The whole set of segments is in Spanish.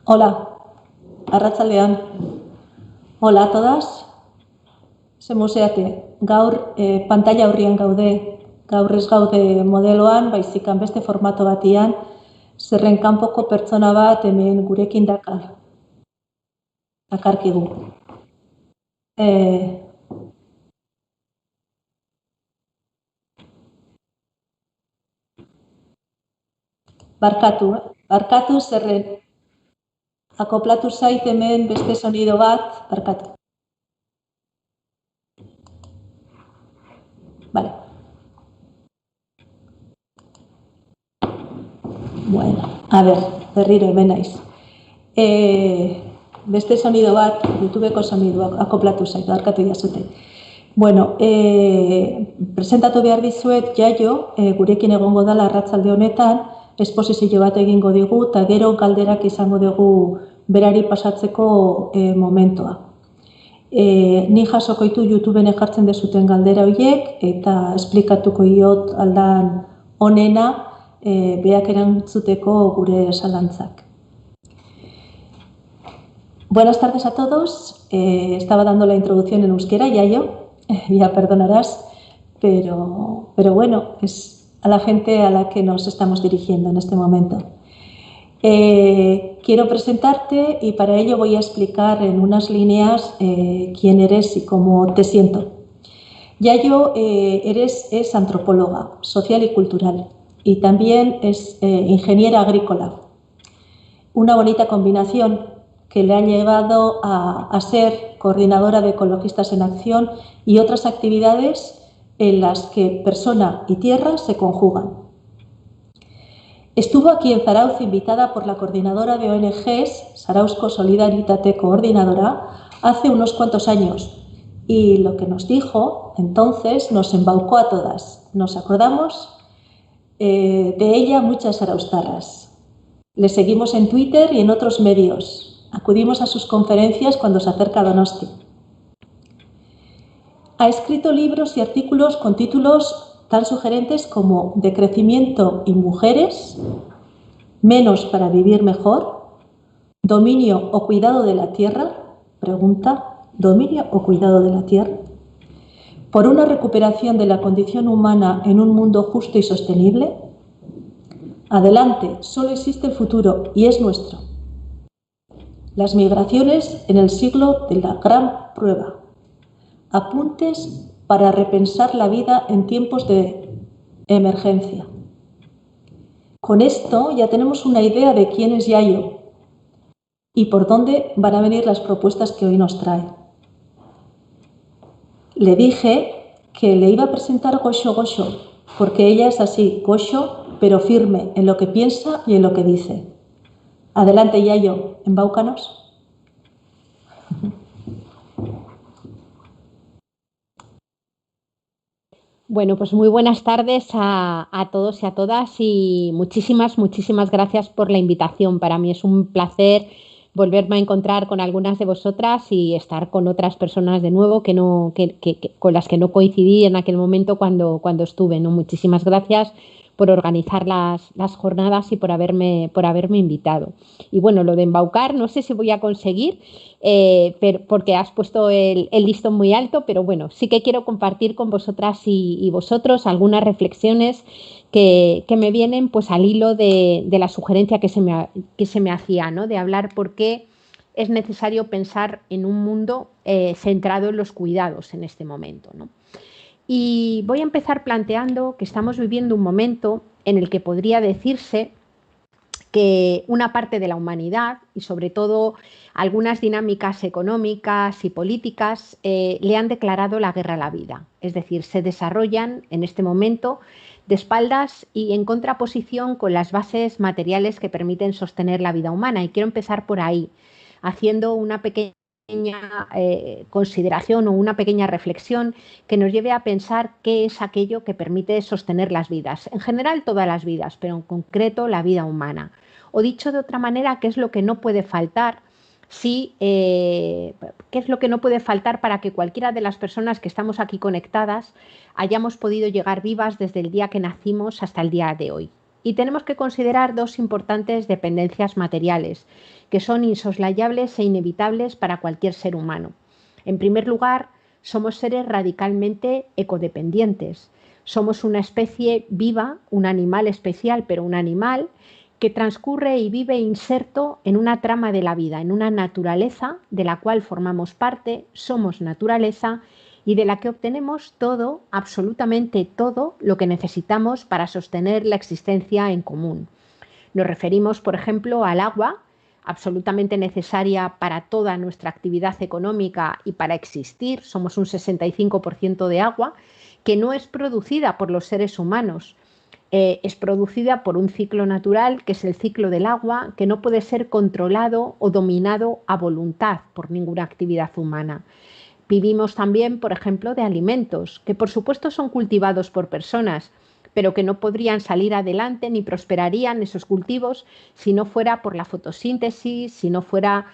Hola, arratsaldean. Hola a todas. Semuseate, gaur pantalla aurrian gaude. Gaur ez gaude modeloan, baizik beste formato batian, zerren kanpoko pertsona bat hemen gurekin dakarkigu. Barkatu zerren akoplatu zait hemen beste sonido bat, barkatu. Vale. Bueno, a ver, berriro hemen naiz. Beste sonido bat, YouTubeko sonidoak akoplatu zait, barkatu jazute. Bueno, presentatu behar dizuet Jaio, gurekin egongo dela arratsalde honetan, esposizio bat egingo digu, eta gero galderak izango dugu berari pasatzeko momentua. Ni jasoko ditu YouTubeen jartzen dezuten galdera horiek, eta esplikatuko diot aldan onena beak erantzuteko gure zalantzak. Buenas tardes a todos. Estaba dando la introducción en euskera, Jaio. Ya perdonarás, pero bueno, es a la gente a la que nos estamos dirigiendo en este momento. Quiero presentarte y para ello voy a explicar en unas líneas quién eres y cómo te siento. Yayo es antropóloga social y cultural y también es ingeniera agrícola. Una bonita combinación que le ha llevado a ser coordinadora de Ecologistas en Acción y otras actividades en las que persona y tierra se conjugan. Estuvo aquí en Zarauz invitada por la coordinadora de ONGs, Zarauzko Solidaritate Coordinadora, hace unos cuantos años y lo que nos dijo entonces nos embaucó a todas. Nos acordamos de ella muchas zarauztarras. Le seguimos en Twitter y en otros medios. Acudimos a sus conferencias cuando se acerca Donosti. Ha escrito libros y artículos con títulos tan sugerentes como De crecimiento y mujeres, Menos para vivir mejor, Dominio o cuidado de la tierra, pregunta, ¿dominio o cuidado de la tierra? Por una recuperación de la condición humana en un mundo justo y sostenible. Adelante, solo existe el futuro y es nuestro. Las migraciones en el siglo de la gran prueba. Apuntes para repensar la vida en tiempos de emergencia. Con esto ya tenemos una idea de quién es Yayo y por dónde van a venir las propuestas que hoy nos trae. Le dije que le iba a presentar Goxo Goxo, porque ella es así, Goxo, pero firme en lo que piensa y en lo que dice. Adelante, Yayo, embáucanos. Bueno, pues muy buenas tardes a todos y a todas y muchísimas gracias por la invitación. Para mí es un placer volverme a encontrar con algunas de vosotras y estar con otras personas de nuevo con las que no coincidí en aquel momento cuando estuve, ¿no? Muchísimas gracias por organizar las jornadas y por haberme invitado. Y bueno, lo de embaucar no sé si voy a conseguir, porque has puesto el listón muy alto, pero bueno, sí que quiero compartir con vosotras y vosotros algunas reflexiones que me vienen pues al hilo de la sugerencia que se me hacía, ¿no? De hablar por qué es necesario pensar en un mundo centrado en los cuidados en este momento, ¿no? Y voy a empezar planteando que estamos viviendo un momento en el que podría decirse que una parte de la humanidad y sobre todo algunas dinámicas económicas y políticas le han declarado la guerra a la vida. Es decir, se desarrollan en este momento de espaldas y en contraposición con las bases materiales que permiten sostener la vida humana. Y quiero empezar por ahí, haciendo una pequeña consideración o una pequeña reflexión que nos lleve a pensar qué es aquello que permite sostener las vidas. En general todas las vidas, pero en concreto la vida humana. O dicho de otra manera, ¿qué es lo que no puede faltar? ¿Qué es lo que no puede faltar para que cualquiera de las personas que estamos aquí conectadas hayamos podido llegar vivas desde el día que nacimos hasta el día de hoy? Y tenemos que considerar dos importantes dependencias materiales, que son insoslayables e inevitables para cualquier ser humano. En primer lugar, somos seres radicalmente ecodependientes. Somos una especie viva, un animal especial, pero un animal que transcurre y vive inserto en una trama de la vida, en una naturaleza de la cual formamos parte, somos naturaleza y de la que obtenemos todo, absolutamente todo, lo que necesitamos para sostener la existencia en común. Nos referimos, por ejemplo, al agua, absolutamente necesaria para toda nuestra actividad económica y para existir. Somos un 65% de agua que no es producida por los seres humanos. Es producida por un ciclo natural, que es el ciclo del agua, que no puede ser controlado o dominado a voluntad por ninguna actividad humana. Vivimos también, por ejemplo, de alimentos, que por supuesto son cultivados por personas, pero que no podrían salir adelante ni prosperarían esos cultivos si no fuera por la fotosíntesis, si no fuera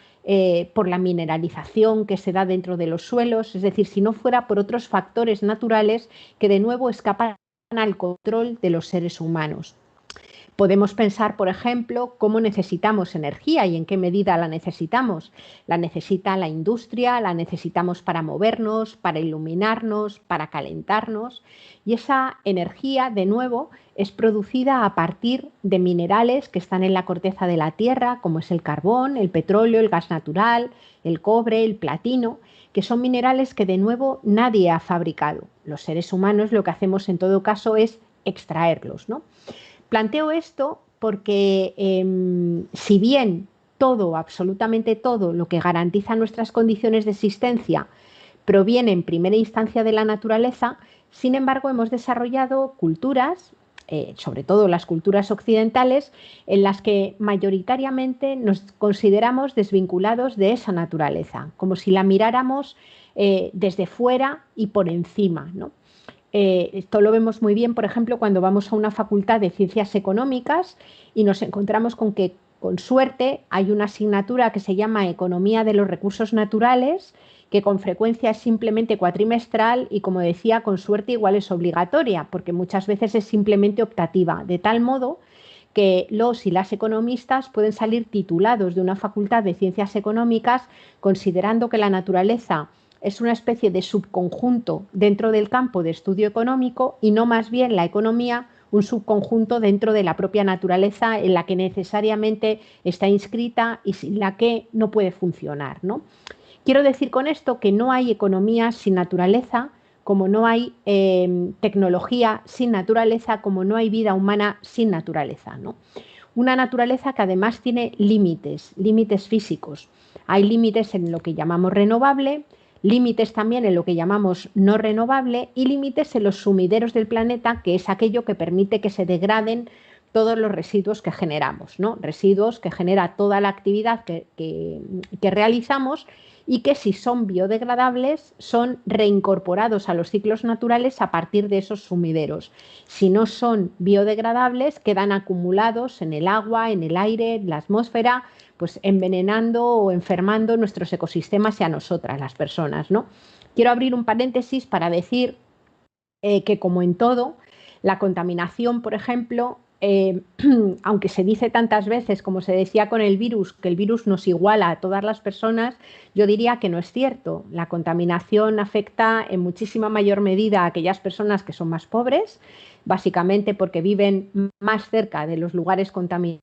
por la mineralización que se da dentro de los suelos, es decir, si no fuera por otros factores naturales que de nuevo escapan al control de los seres humanos. Podemos pensar, por ejemplo, cómo necesitamos energía y en qué medida la necesitamos. La necesita la industria, la necesitamos para movernos, para iluminarnos, para calentarnos. Y esa energía, de nuevo, es producida a partir de minerales que están en la corteza de la Tierra, como es el carbón, el petróleo, el gas natural, el cobre, el platino, que son minerales que, de nuevo, nadie ha fabricado. Los seres humanos lo que hacemos en todo caso es extraerlos, ¿no? Planteo esto porque si bien todo, absolutamente todo, lo que garantiza nuestras condiciones de existencia proviene en primera instancia de la naturaleza, sin embargo hemos desarrollado culturas, sobre todo las culturas occidentales, en las que mayoritariamente nos consideramos desvinculados de esa naturaleza, como si la miráramos desde fuera y por encima, ¿no? Esto lo vemos muy bien, por ejemplo, cuando vamos a una facultad de ciencias económicas y nos encontramos con que, con suerte, hay una asignatura que se llama Economía de los Recursos Naturales, que con frecuencia es simplemente cuatrimestral y, como decía, con suerte igual es obligatoria, porque muchas veces es simplemente optativa, de tal modo que los y las economistas pueden salir titulados de una facultad de ciencias económicas considerando que la naturaleza es una especie de subconjunto dentro del campo de estudio económico y no más bien la economía un subconjunto dentro de la propia naturaleza en la que necesariamente está inscrita y sin la que no puede funcionar, ¿no? Quiero decir con esto que no hay economía sin naturaleza, como no hay tecnología sin naturaleza, como no hay vida humana sin naturaleza, ¿no? Una naturaleza que además tiene límites, límites físicos. Hay límites en lo que llamamos renovable, límites también en lo que llamamos no renovable y límites en los sumideros del planeta, que es aquello que permite que se degraden todos los residuos que generamos, ¿no? Residuos que genera toda la actividad que realizamos y que, si son biodegradables, son reincorporados a los ciclos naturales a partir de esos sumideros. Si no son biodegradables, quedan acumulados en el agua, en el aire, en la atmósfera, pues envenenando o enfermando nuestros ecosistemas y a nosotras, las personas, ¿no? Quiero abrir un paréntesis para decir que, como en todo, la contaminación, por ejemplo, aunque se dice tantas veces, como se decía con el virus, que el virus nos iguala a todas las personas, yo diría que no es cierto. La contaminación afecta en muchísima mayor medida a aquellas personas que son más pobres, básicamente porque viven más cerca de los lugares contaminados,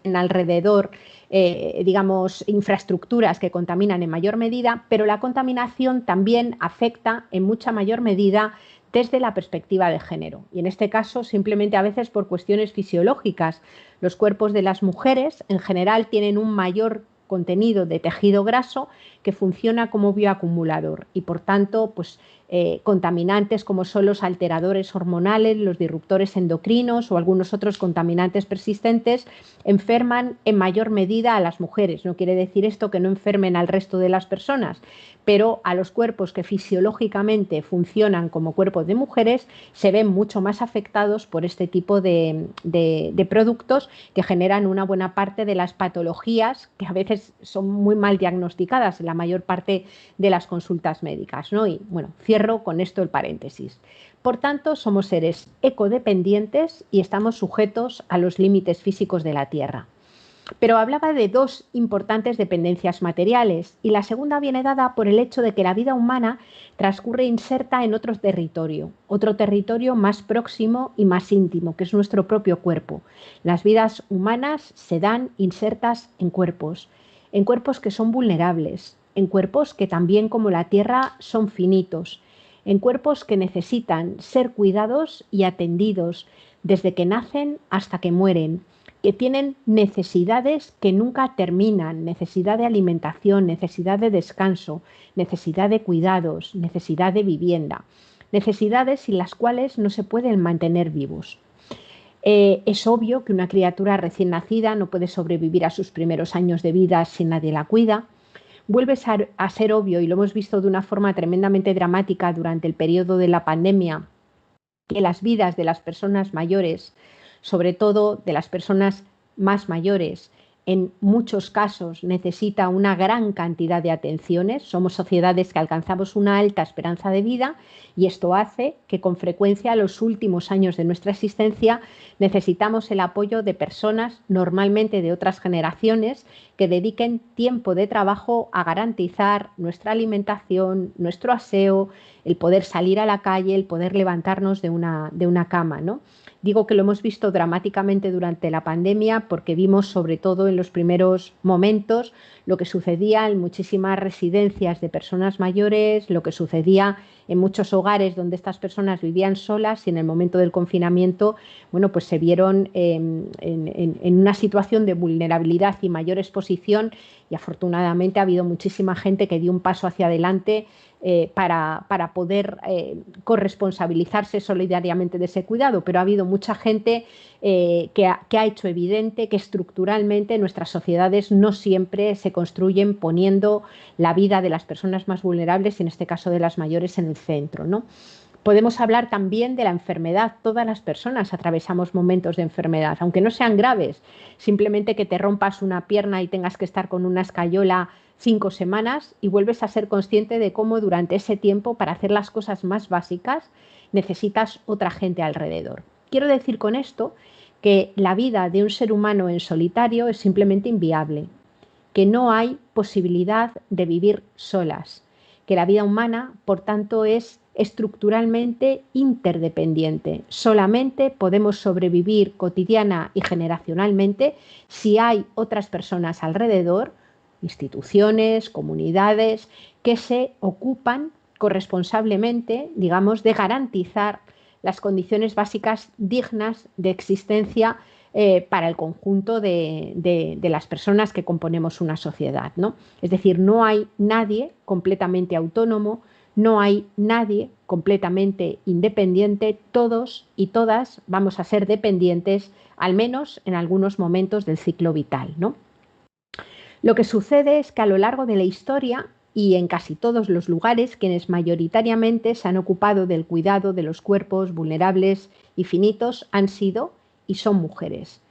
en alrededor, digamos, infraestructuras que contaminan en mayor medida, pero la contaminación también afecta en mucha mayor medida desde la perspectiva de género. Y en este caso, simplemente a veces por cuestiones fisiológicas. Los cuerpos de las mujeres en general tienen un mayor contenido de tejido graso que funciona como bioacumulador y, por tanto, pues, contaminantes como son los alteradores hormonales, los disruptores endocrinos o algunos otros contaminantes persistentes enferman en mayor medida a las mujeres. No quiere decir esto que no enfermen al resto de las personas, pero a los cuerpos que fisiológicamente funcionan como cuerpos de mujeres se ven mucho más afectados por este tipo de productos que generan una buena parte de las patologías que a veces son muy mal diagnosticadas en la mayor parte de las consultas médicas, ¿no? Y bueno, cierro con esto el paréntesis. Por tanto, somos seres ecodependientes y estamos sujetos a los límites físicos de la Tierra. Pero hablaba de dos importantes dependencias materiales y la segunda viene dada por el hecho de que la vida humana transcurre inserta en otro territorio más próximo y más íntimo, que es nuestro propio cuerpo. Las vidas humanas se dan insertas en cuerpos que son vulnerables, en cuerpos que también como la Tierra son finitos, en cuerpos que necesitan ser cuidados y atendidos desde que nacen hasta que mueren, que tienen necesidades que nunca terminan, necesidad de alimentación, necesidad de descanso, necesidad de cuidados, necesidad de vivienda, necesidades sin las cuales no se pueden mantener vivos. Es obvio que una criatura recién nacida no puede sobrevivir a sus primeros años de vida si nadie la cuida. Vuelve a ser obvio, y lo hemos visto de una forma tremendamente dramática durante el periodo de la pandemia, que las vidas de las personas mayores, sobre todo de las personas más mayores, en muchos casos necesita una gran cantidad de atenciones. Somos sociedades que alcanzamos una alta esperanza de vida y esto hace que con frecuencia los últimos años de nuestra existencia necesitamos el apoyo de personas, normalmente de otras generaciones, que dediquen tiempo de trabajo a garantizar nuestra alimentación, nuestro aseo, el poder salir a la calle, el poder levantarnos de una cama, ¿no? Digo que lo hemos visto dramáticamente durante la pandemia porque vimos sobre todo en los primeros momentos lo que sucedía en muchísimas residencias de personas mayores, lo que sucedía en muchos hogares donde estas personas vivían solas y en el momento del confinamiento, bueno, pues se vieron en una situación de vulnerabilidad y mayor exposición y afortunadamente ha habido muchísima gente que dio un paso hacia adelante para poder corresponsabilizarse solidariamente de ese cuidado, pero ha habido mucha gente que ha hecho evidente que estructuralmente nuestras sociedades no siempre se construyen poniendo la vida de las personas más vulnerables, y en este caso de las mayores, en el centro, ¿no? Podemos hablar también de la enfermedad. Todas las personas atravesamos momentos de enfermedad, aunque no sean graves. Simplemente que te rompas una pierna y tengas que estar con una escayola 5 semanas y vuelves a ser consciente de cómo durante ese tiempo, para hacer las cosas más básicas, necesitas otra gente alrededor. Quiero decir con esto que la vida de un ser humano en solitario es simplemente inviable, que no hay posibilidad de vivir solas, que la vida humana, por tanto, es estructuralmente interdependiente. Solamente podemos sobrevivir cotidiana y generacionalmente si hay otras personas alrededor, instituciones, comunidades, que se ocupan corresponsablemente, digamos, de garantizar las condiciones básicas dignas de existencia para el conjunto de las personas que componemos una sociedad, ¿no? Es decir, no hay nadie completamente autónomo, no hay nadie completamente independiente, todos y todas vamos a ser dependientes, al menos en algunos momentos del ciclo vital, ¿no? Lo que sucede es que a lo largo de la historia y en casi todos los lugares, quienes mayoritariamente se han ocupado del cuidado de los cuerpos vulnerables y finitos han sido y son mujeres.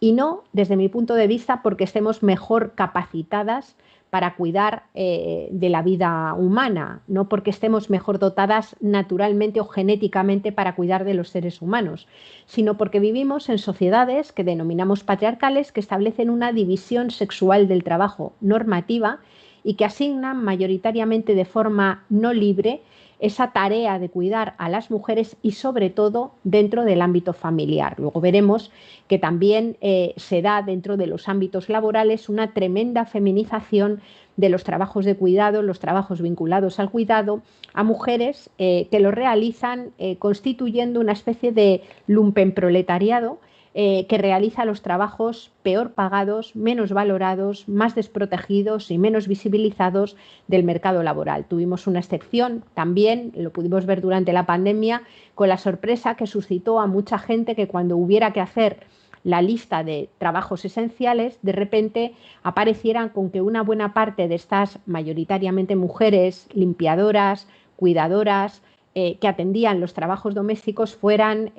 Y no, desde mi punto de vista, porque estemos mejor capacitadas para cuidar de la vida humana, no porque estemos mejor dotadas naturalmente o genéticamente para cuidar de los seres humanos, sino porque vivimos en sociedades que denominamos patriarcales, que establecen una división sexual del trabajo normativa y que asignan mayoritariamente de forma no libre esa tarea de cuidar a las mujeres y sobre todo dentro del ámbito familiar. Luego veremos que también se da dentro de los ámbitos laborales una tremenda feminización de los trabajos de cuidado, los trabajos vinculados al cuidado, a mujeres que lo realizan constituyendo una especie de lumpenproletariado que realiza los trabajos peor pagados, menos valorados, más desprotegidos y menos visibilizados del mercado laboral. Tuvimos una excepción también, lo pudimos ver durante la pandemia, con la sorpresa que suscitó a mucha gente que cuando hubiera que hacer la lista de trabajos esenciales, de repente aparecieran con que una buena parte de estas mayoritariamente mujeres, limpiadoras, cuidadoras, que atendían los trabajos domésticos fueran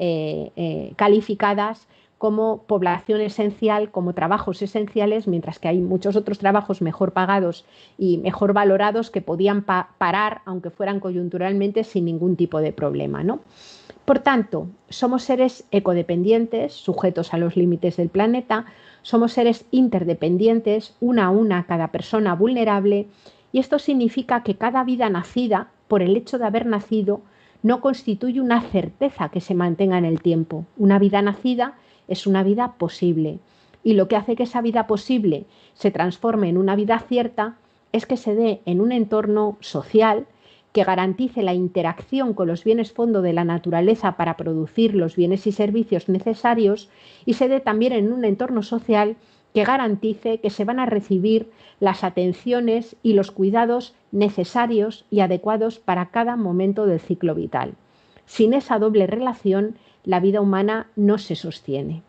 calificadas como población esencial, como trabajos esenciales, mientras que hay muchos otros trabajos mejor pagados y mejor valorados que podían parar, aunque fueran coyunturalmente, sin ningún tipo de problema, ¿no? Por tanto, somos seres ecodependientes, sujetos a los límites del planeta, somos seres interdependientes, una a una cada persona vulnerable, y esto significa que cada vida nacida, por el hecho de haber nacido, no constituye una certeza que se mantenga en el tiempo. Una vida nacida es una vida posible, y lo que hace que esa vida posible se transforme en una vida cierta es que se dé en un entorno social que garantice la interacción con los bienes fondo de la naturaleza para producir los bienes y servicios necesarios, y se dé también en un entorno social que garantice que se van a recibir las atenciones y los cuidados necesarios y adecuados para cada momento del ciclo vital. Sin esa doble relación, la vida humana no se sostiene.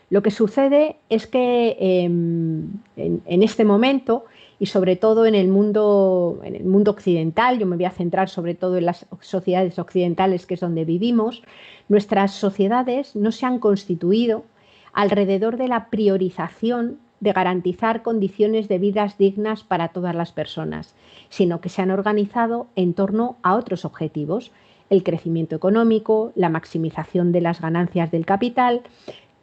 Lo que sucede es que en este momento, y sobre todo en el mundo occidental, yo me voy a centrar sobre todo en las sociedades occidentales, que es donde vivimos, nuestras sociedades no se han constituido alrededor de la priorización de garantizar condiciones de vidas dignas para todas las personas, sino que se han organizado en torno a otros objetivos: el crecimiento económico, la maximización de las ganancias del capital,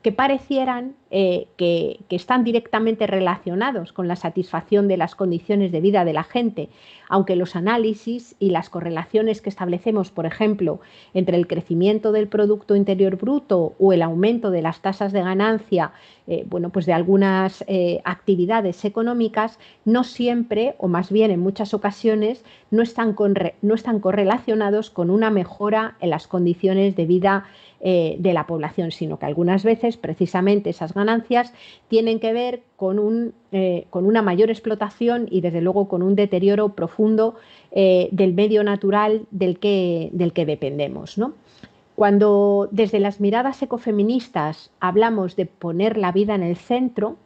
que parecieran que están directamente relacionados con la satisfacción de las condiciones de vida de la gente, aunque los análisis y las correlaciones que establecemos, por ejemplo, entre el crecimiento del Producto Interior Bruto o el aumento de las tasas de ganancia, pues de algunas actividades económicas, no siempre, o más bien en muchas ocasiones, no están correlacionados con una mejora en las condiciones de vida de la población, sino que algunas veces precisamente esas ganancias tienen que ver con una mayor explotación y desde luego con un deterioro profundo del medio natural del que dependemos, ¿no? Cuando desde las miradas ecofeministas hablamos de poner la vida en el centro,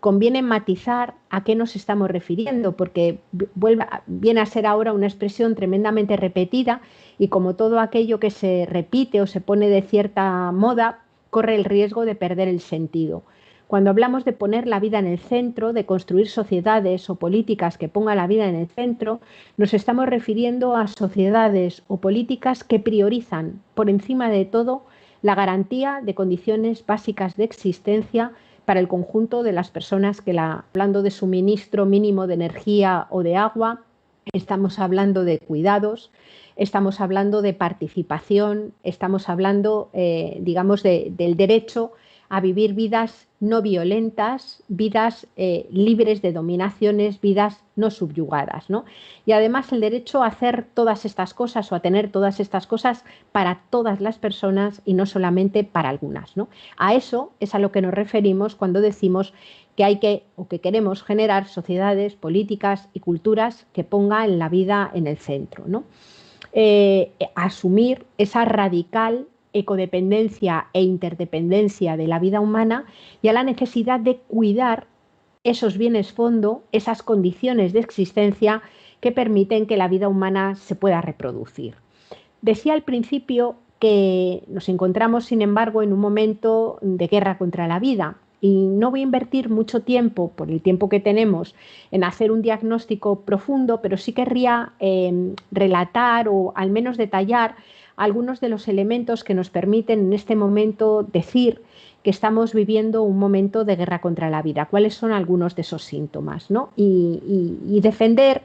conviene matizar a qué nos estamos refiriendo, porque viene a ser ahora una expresión tremendamente repetida, y como todo aquello que se repite o se pone de cierta moda, corre el riesgo de perder el sentido. Cuando hablamos de poner la vida en el centro, de construir sociedades o políticas que pongan la vida en el centro, nos estamos refiriendo a sociedades o políticas que priorizan por encima de todo la garantía de condiciones básicas de existencia para el conjunto de las personas hablando de suministro mínimo de energía o de agua, estamos hablando de cuidados, estamos hablando de participación, estamos hablando, del derecho a vivir vidas no violentas, vidas libres de dominaciones, vidas no subyugadas, ¿no? Y además el derecho a hacer todas estas cosas o a tener todas estas cosas para todas las personas y no solamente para algunas, ¿no? A eso es a lo que nos referimos cuando decimos que queremos generar sociedades, políticas y culturas que pongan la vida en el centro, ¿no? Asumir esa radical ecodependencia e interdependencia de la vida humana y a la necesidad de cuidar esos bienes fondo, esas condiciones de existencia que permiten que la vida humana se pueda reproducir. Decía al principio que nos encontramos, sin embargo, en un momento de guerra contra la vida. Y no voy a invertir mucho tiempo, por el tiempo que tenemos, en hacer un diagnóstico profundo, pero sí querría relatar o al menos detallar algunos de los elementos que nos permiten en este momento decir que estamos viviendo un momento de guerra contra la vida. ¿Cuáles son algunos de esos síntomas, ¿no? Y defender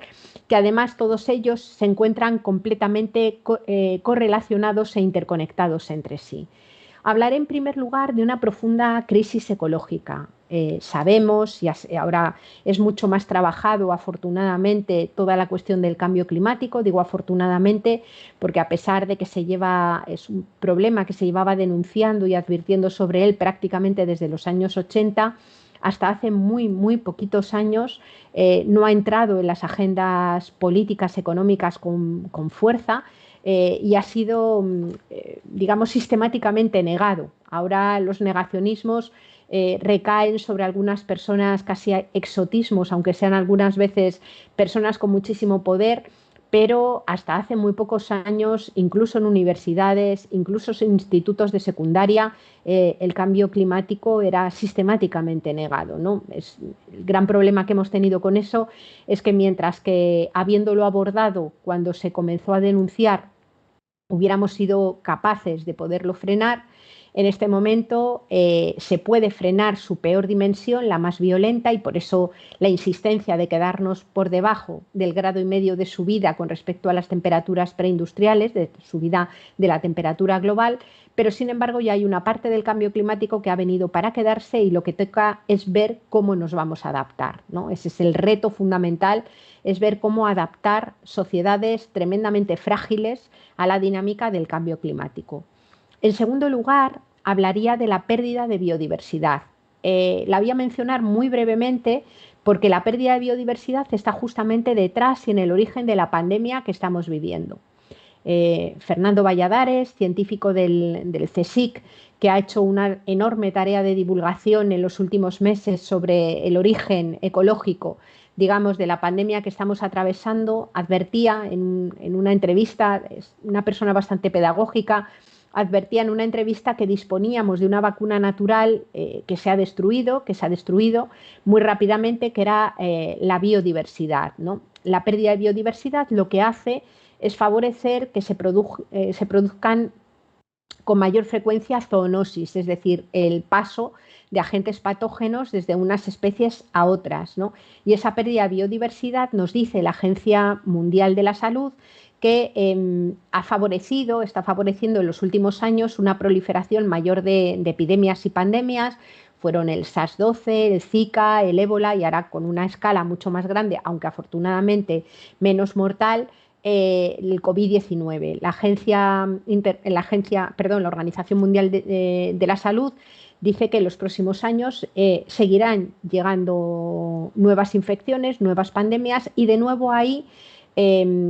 que además todos ellos se encuentran completamente correlacionados e interconectados entre sí. Hablaré en primer lugar de una profunda crisis ecológica. Sabemos, y ahora es mucho más trabajado afortunadamente toda la cuestión del cambio climático, digo afortunadamente porque a pesar de que es un problema que se llevaba denunciando y advirtiendo sobre él prácticamente desde los años 80, hasta hace muy, muy poquitos años no ha entrado en las agendas políticas económicas con fuerza. Y ha sido, sistemáticamente negado. Ahora los negacionismos recaen sobre algunas personas, casi exotismos, aunque sean algunas veces personas con muchísimo poder, pero hasta hace muy pocos años, incluso en universidades, incluso en institutos de secundaria, el cambio climático era sistemáticamente negado, ¿no? El gran problema que hemos tenido con eso es que mientras que habiéndolo abordado cuando se comenzó a denunciar, hubiéramos sido capaces de poderlo frenar, en este momento se puede frenar su peor dimensión, la más violenta, y por eso la insistencia de quedarnos por debajo del 1,5 grados de subida con respecto a las temperaturas preindustriales, de subida de la temperatura global, pero sin embargo ya hay una parte del cambio climático que ha venido para quedarse y lo que toca es ver cómo nos vamos a adaptar, ¿no? Ese es el reto fundamental, es ver cómo adaptar sociedades tremendamente frágiles a la dinámica del cambio climático. En segundo lugar, hablaría de la pérdida de biodiversidad. La voy a mencionar muy brevemente porque la pérdida de biodiversidad está justamente detrás y en el origen de la pandemia que estamos viviendo. Fernando Valladares, científico del CSIC, que ha hecho una enorme tarea de divulgación en los últimos meses sobre el origen ecológico, digamos, de la pandemia que estamos atravesando, advertía en una entrevista, es una persona bastante pedagógica, advertía en una entrevista que disponíamos de una vacuna natural que se ha destruido muy rápidamente, que era la biodiversidad, ¿no? La pérdida de biodiversidad lo que hace es favorecer que se produzcan con mayor frecuencia zoonosis, es decir, el paso de agentes patógenos desde unas especies a otras, ¿no? Y esa pérdida de biodiversidad, nos dice la Agencia Mundial de la Salud, que está favoreciendo en los últimos años una proliferación mayor de epidemias y pandemias. Fueron el SARS-12, el Zika, el ébola, y ahora con una escala mucho más grande, aunque afortunadamente menos mortal, el COVID-19. La Organización Mundial de la Salud dice que en los próximos años seguirán llegando nuevas infecciones, nuevas pandemias, y de nuevo ahí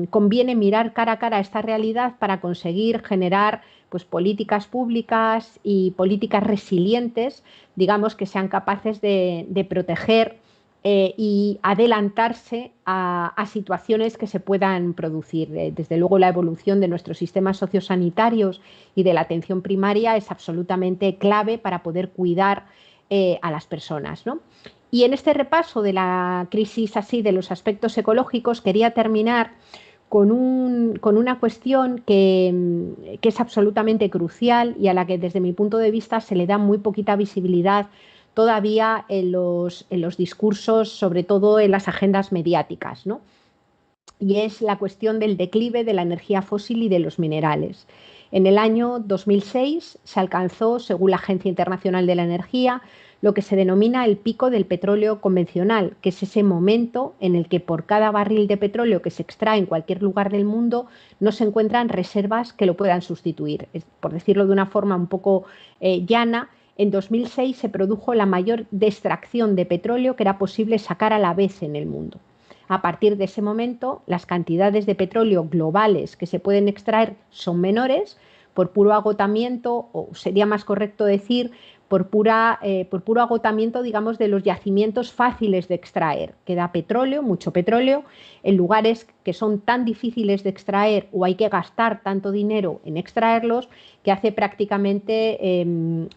conviene mirar cara a cara esta realidad para conseguir generar pues, políticas públicas y políticas resilientes, digamos, que sean capaces de proteger y adelantarse a situaciones que se puedan producir. Desde luego, la evolución de nuestros sistemas sociosanitarios y de la atención primaria es absolutamente clave para poder cuidar a las personas, ¿no? Y en este repaso de la crisis así de los aspectos ecológicos quería terminar con una cuestión que es absolutamente crucial y a la que desde mi punto de vista se le da muy poquita visibilidad todavía en los discursos, sobre todo en las agendas mediáticas, ¿no? Y es la cuestión del declive de la energía fósil y de los minerales. En el año 2006 se alcanzó, según la Agencia Internacional de la Energía, lo que se denomina el pico del petróleo convencional, que es ese momento en el que por cada barril de petróleo que se extrae en cualquier lugar del mundo no se encuentran reservas que lo puedan sustituir. Por decirlo de una forma un poco llana, en 2006 se produjo la mayor extracción de petróleo que era posible sacar a la vez en el mundo. A partir de ese momento, las cantidades de petróleo globales que se pueden extraer son menores por puro agotamiento, o sería más correcto decir, por puro agotamiento, digamos, de los yacimientos fáciles de extraer. Queda petróleo, mucho petróleo, en lugares que son tan difíciles de extraer o hay que gastar tanto dinero en extraerlos que hace prácticamente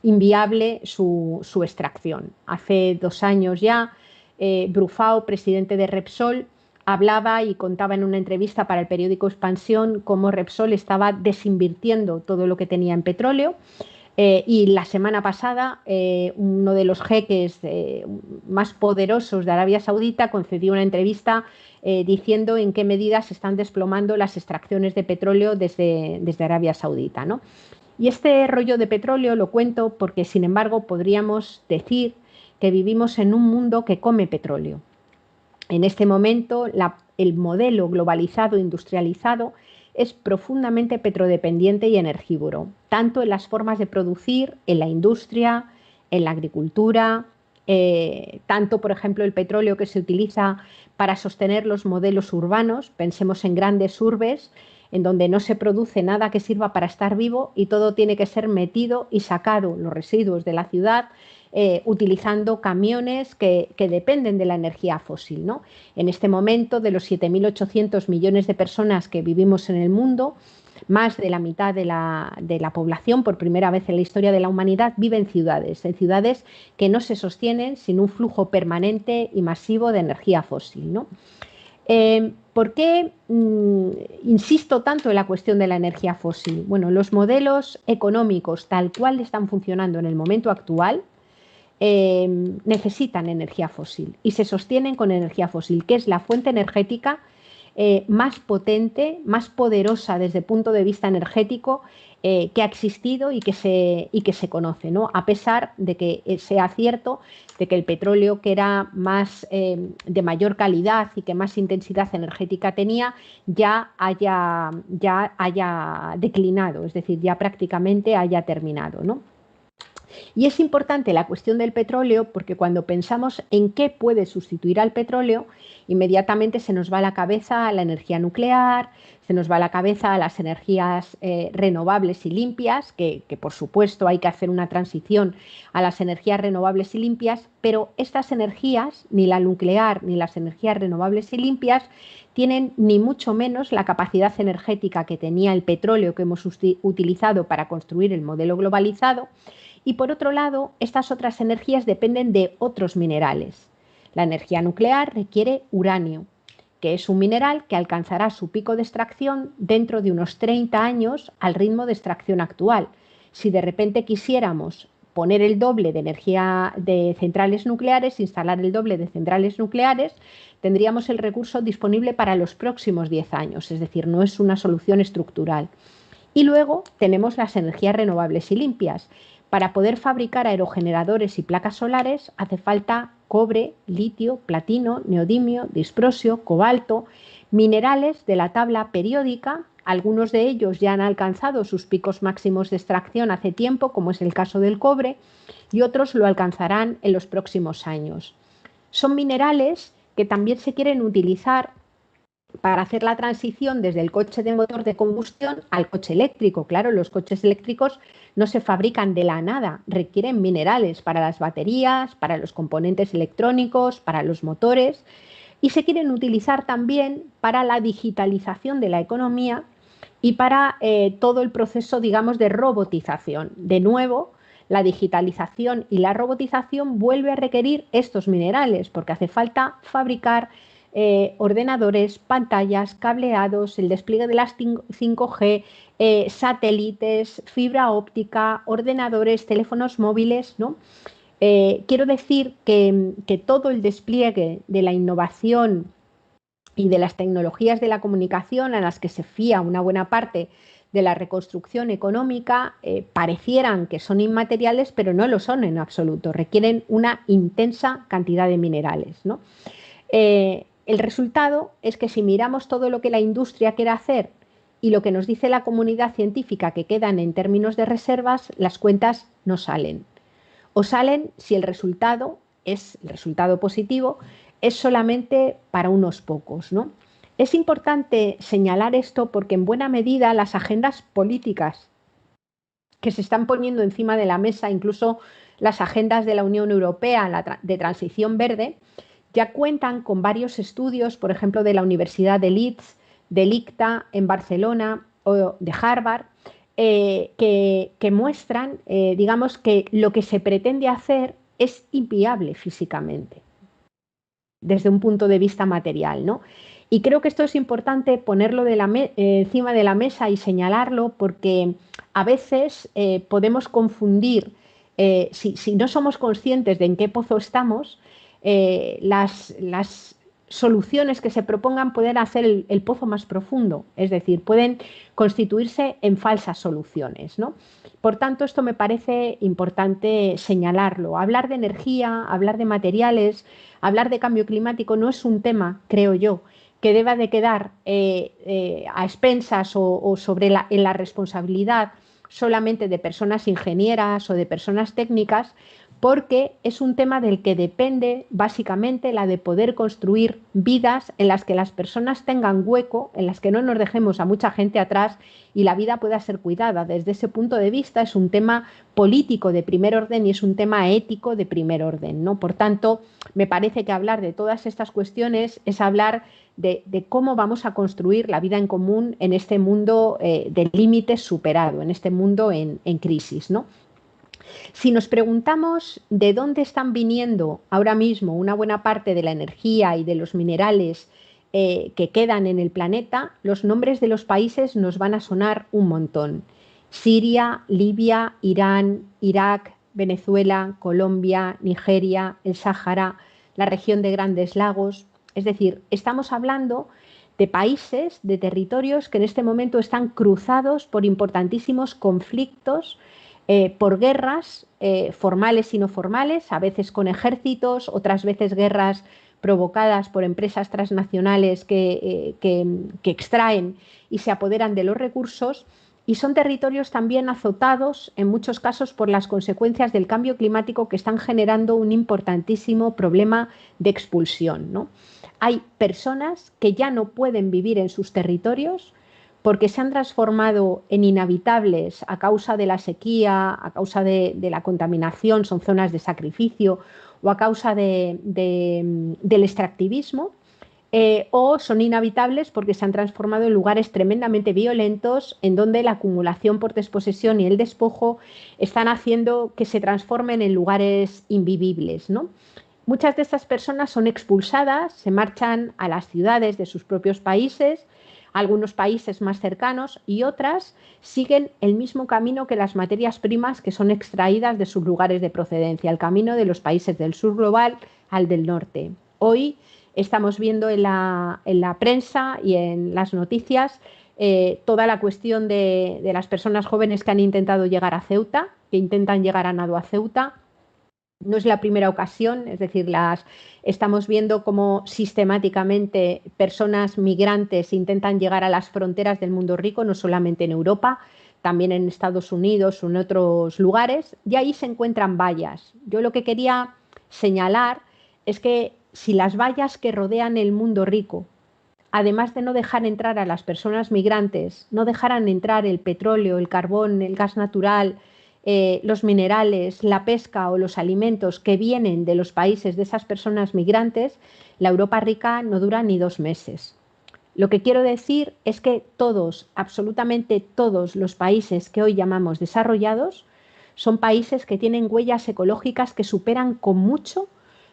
inviable su extracción. Hace 2 años ya, Brufao, presidente de Repsol, hablaba y contaba en una entrevista para el periódico Expansión cómo Repsol estaba desinvirtiendo todo lo que tenía en petróleo. Y la semana pasada uno de los jeques más poderosos de Arabia Saudita concedió una entrevista diciendo en qué medida se están desplomando las extracciones de petróleo desde Arabia Saudita, ¿no? Y este rollo de petróleo lo cuento porque, sin embargo, podríamos decir que vivimos en un mundo que come petróleo. En este momento, el modelo globalizado, industrializado, es profundamente petrodependiente y energívoro, tanto en las formas de producir, en la industria, en la agricultura, tanto, por ejemplo, el petróleo que se utiliza para sostener los modelos urbanos, pensemos en grandes urbes, en donde no se produce nada que sirva para estar vivo y todo tiene que ser metido y sacado, los residuos de la ciudad, utilizando camiones que dependen de la energía fósil, ¿no? En este momento, de los 7.800 millones de personas que vivimos en el mundo, más de la mitad de la población, por primera vez en la historia de la humanidad, vive en ciudades que no se sostienen sin un flujo permanente y masivo de energía fósil, ¿no? ¿Por qué insisto tanto en la cuestión de la energía fósil? Bueno, los modelos económicos tal cual están funcionando en el momento actual necesitan energía fósil y se sostienen con energía fósil, que es la fuente energética más potente, más poderosa desde el punto de vista energético que ha existido y que se conoce, ¿no? A pesar de que sea cierto de que el petróleo, que era más de mayor calidad y que más intensidad energética tenía, ya haya declinado, es decir, ya prácticamente haya terminado, ¿no? Y es importante la cuestión del petróleo porque cuando pensamos en qué puede sustituir al petróleo, inmediatamente se nos va a la cabeza la energía nuclear, se nos va a la cabeza las energías renovables y limpias, que por supuesto hay que hacer una transición a las energías renovables y limpias, pero estas energías, ni la nuclear ni las energías renovables y limpias, tienen ni mucho menos la capacidad energética que tenía el petróleo que hemos utilizado para construir el modelo globalizado. Y por otro lado, estas otras energías dependen de otros minerales. La energía nuclear requiere uranio, que es un mineral que alcanzará su pico de extracción dentro de unos 30 años al ritmo de extracción actual. Si de repente quisiéramos poner el doble de energía de centrales nucleares, instalar el doble de centrales nucleares, tendríamos el recurso disponible para los próximos 10 años, es decir, no es una solución estructural. Y luego tenemos las energías renovables y limpias. Para poder fabricar aerogeneradores y placas solares hace falta cobre, litio, platino, neodimio, disprosio, cobalto, minerales de la tabla periódica. Algunos de ellos ya han alcanzado sus picos máximos de extracción hace tiempo, como es el caso del cobre, y otros lo alcanzarán en los próximos años. Son minerales que también se quieren utilizar para hacer la transición desde el coche de motor de combustión al coche eléctrico. Claro, los coches eléctricos no se fabrican de la nada, requieren minerales para las baterías, para los componentes electrónicos, para los motores, y se quieren utilizar también para la digitalización de la economía y para todo el proceso, digamos, de robotización. De nuevo, la digitalización y la robotización vuelve a requerir estos minerales porque hace falta fabricar ordenadores, pantallas, cableados, el despliegue de las 5G, satélites, fibra óptica, ordenadores, teléfonos móviles, ¿no? Quiero decir que todo el despliegue de la innovación y de las tecnologías de la comunicación a las que se fía una buena parte de la reconstrucción económica parecieran que son inmateriales, pero no lo son en absoluto, requieren una intensa cantidad de minerales, ¿no? El resultado es que si miramos todo lo que la industria quiere hacer y lo que nos dice la comunidad científica que quedan en términos de reservas, las cuentas no salen. O salen si el resultado positivo, es solamente para unos pocos, ¿no? Es importante señalar esto porque en buena medida las agendas políticas que se están poniendo encima de la mesa, incluso las agendas de la Unión Europea de transición verde, ya cuentan con varios estudios, por ejemplo, de la Universidad de Leeds, del ICTA en Barcelona o de Harvard, que muestran, digamos, que lo que se pretende hacer es inviable físicamente, desde un punto de vista material, ¿no? Y creo que esto es importante ponerlo encima de la mesa y señalarlo porque a veces podemos confundir, si no somos conscientes de en qué pozo estamos, las soluciones que se propongan pueden hacer el pozo más profundo, es decir, pueden constituirse en falsas soluciones, ¿no? Por tanto, esto me parece importante señalarlo. Hablar de energía, hablar de materiales, hablar de cambio climático no es un tema, creo yo, que deba de quedar a expensas o en la responsabilidad solamente de personas ingenieras o de personas técnicas, porque es un tema del que depende básicamente la de poder construir vidas en las que las personas tengan hueco, en las que no nos dejemos a mucha gente atrás y la vida pueda ser cuidada. Desde ese punto de vista es un tema político de primer orden y es un tema ético de primer orden, ¿no? Por tanto, me parece que hablar de todas estas cuestiones es hablar de cómo vamos a construir la vida en común en este mundo de límites superado, en este mundo en crisis, ¿no? Si nos preguntamos de dónde están viniendo ahora mismo una buena parte de la energía y de los minerales que quedan en el planeta, los nombres de los países nos van a sonar un montón. Siria, Libia, Irán, Irak, Venezuela, Colombia, Nigeria, el Sáhara, la región de Grandes Lagos. Es decir, estamos hablando de países, de territorios que en este momento están cruzados por importantísimos conflictos, por guerras formales y no formales, a veces con ejércitos, otras veces guerras provocadas por empresas transnacionales que extraen y se apoderan de los recursos, y son territorios también azotados en muchos casos por las consecuencias del cambio climático que están generando un importantísimo problema de expulsión, ¿no? Hay personas que ya no pueden vivir en sus territorios porque se han transformado en inhabitables a causa de la sequía, a causa de la contaminación, son zonas de sacrificio, o a causa del extractivismo, o son inhabitables porque se han transformado en lugares tremendamente violentos en donde la acumulación por desposesión y el despojo están haciendo que se transformen en lugares invivibles, ¿no? Muchas de estas personas son expulsadas, se marchan a las ciudades de sus propios países, algunos países más cercanos, y otras siguen el mismo camino que las materias primas que son extraídas de sus lugares de procedencia, el camino de los países del sur global al del norte. Hoy estamos viendo en la prensa y en las noticias toda la cuestión de las personas jóvenes que han intentado llegar a Ceuta, que intentan llegar a nado a Ceuta. No es la primera ocasión, es decir, estamos viendo cómo sistemáticamente personas migrantes intentan llegar a las fronteras del mundo rico, no solamente en Europa, también en Estados Unidos o en otros lugares, y ahí se encuentran vallas. Yo lo que quería señalar es que si las vallas que rodean el mundo rico, además de no dejar entrar a las personas migrantes, no dejaran entrar el petróleo, el carbón, el gas natural, los minerales, la pesca o los alimentos que vienen de los países de esas personas migrantes, la Europa rica no dura ni 2 meses. Lo que quiero decir es que todos, absolutamente todos los países que hoy llamamos desarrollados, son países que tienen huellas ecológicas que superan con mucho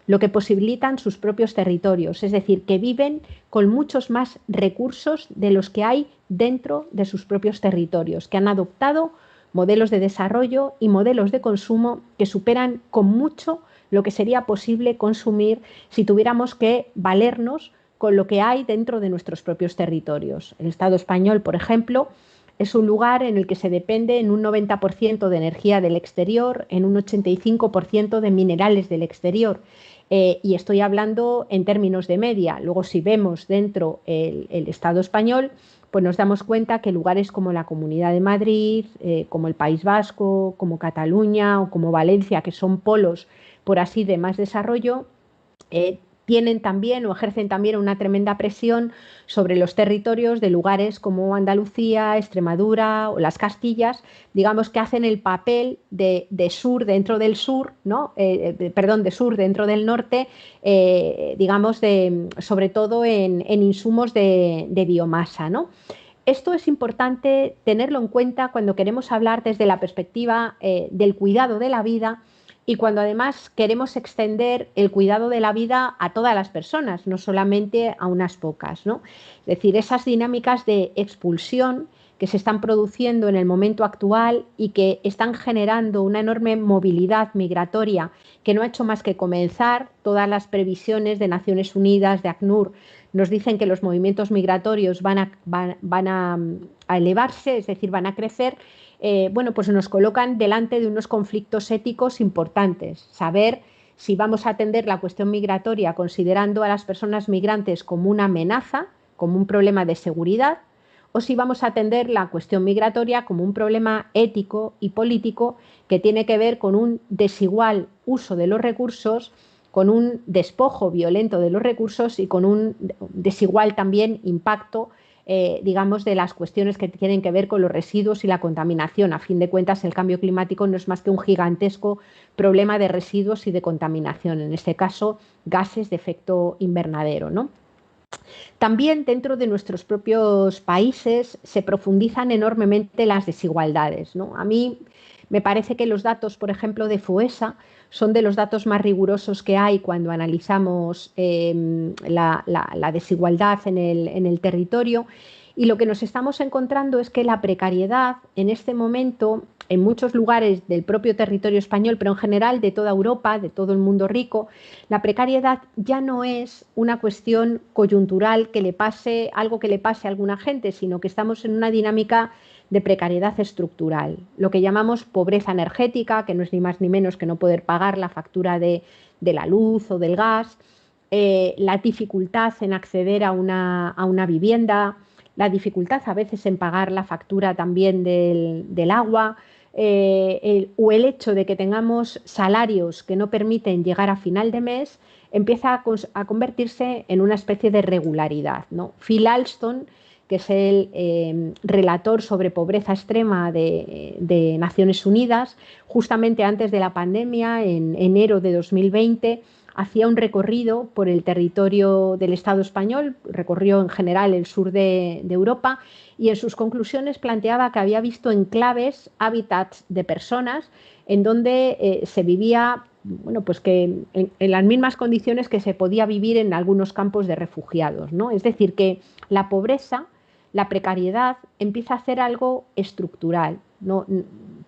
lo que posibilitan sus propios territorios, es decir, que viven con muchos más recursos de los que hay dentro de sus propios territorios, que han adoptado modelos de desarrollo y modelos de consumo que superan con mucho lo que sería posible consumir si tuviéramos que valernos con lo que hay dentro de nuestros propios territorios. El Estado español, por ejemplo, es un lugar en el que se depende en un 90% de energía del exterior, en un 85% de minerales del exterior. Y estoy hablando en términos de media. Luego, si vemos dentro el Estado español, pues nos damos cuenta que lugares como la Comunidad de Madrid, como el País Vasco, como Cataluña o como Valencia, que son polos, por así, de más desarrollo, tienen también o ejercen también una tremenda presión sobre los territorios de lugares como Andalucía, Extremadura o las Castillas, digamos que hacen el papel de sur dentro del sur, ¿no? De sur dentro del norte, digamos, sobre todo en insumos de biomasa, ¿no? Esto es importante tenerlo en cuenta cuando queremos hablar desde la perspectiva del cuidado de la vida y cuando además queremos extender el cuidado de la vida a todas las personas, no solamente a unas pocas, ¿no? Es decir, esas dinámicas de expulsión que se están produciendo en el momento actual y que están generando una enorme movilidad migratoria que no ha hecho más que comenzar. Todas las previsiones de Naciones Unidas, de ACNUR, nos dicen que los movimientos migratorios van a elevarse, es decir, van a crecer. Bueno, pues nos colocan delante de unos conflictos éticos importantes. Saber si vamos a atender la cuestión migratoria considerando a las personas migrantes como una amenaza, como un problema de seguridad, o si vamos a atender la cuestión migratoria como un problema ético y político que tiene que ver con un desigual uso de los recursos, con un despojo violento de los recursos y con un desigual también impacto, digamos, de las cuestiones que tienen que ver con los residuos y la contaminación. A fin de cuentas, el cambio climático no es más que un gigantesco problema de residuos y de contaminación, en este caso, gases de efecto invernadero, ¿no? También dentro de nuestros propios países se profundizan enormemente las desigualdades, ¿no? A mí me parece que los datos, por ejemplo, de FOESA son de los datos más rigurosos que hay cuando analizamos la desigualdad en el territorio, y lo que nos estamos encontrando es que la precariedad en este momento en muchos lugares del propio territorio español, pero en general de toda Europa, de todo el mundo rico, la precariedad ya no es una cuestión coyuntural que le pase algo que le pase a alguna gente, sino que estamos en una dinámica de precariedad estructural, lo que llamamos pobreza energética, que no es ni más ni menos que no poder pagar la factura de la luz o del gas, la dificultad en acceder a una vivienda, la dificultad a veces en pagar la factura también del agua, o el hecho de que tengamos salarios que no permiten llegar a final de mes, empieza a convertirse en una especie de regularidad, ¿no? Phil Alston, que es el relator sobre pobreza extrema de Naciones Unidas, justamente antes de la pandemia, en enero de 2020, hacía un recorrido por el territorio del Estado español, recorrió en general el sur de Europa, y en sus conclusiones planteaba que había visto enclaves, hábitats de personas en donde se vivía, bueno, pues que en las mismas condiciones que se podía vivir en algunos campos de refugiados, ¿no? Es decir, que la pobreza, la precariedad empieza a ser algo estructural, ¿no?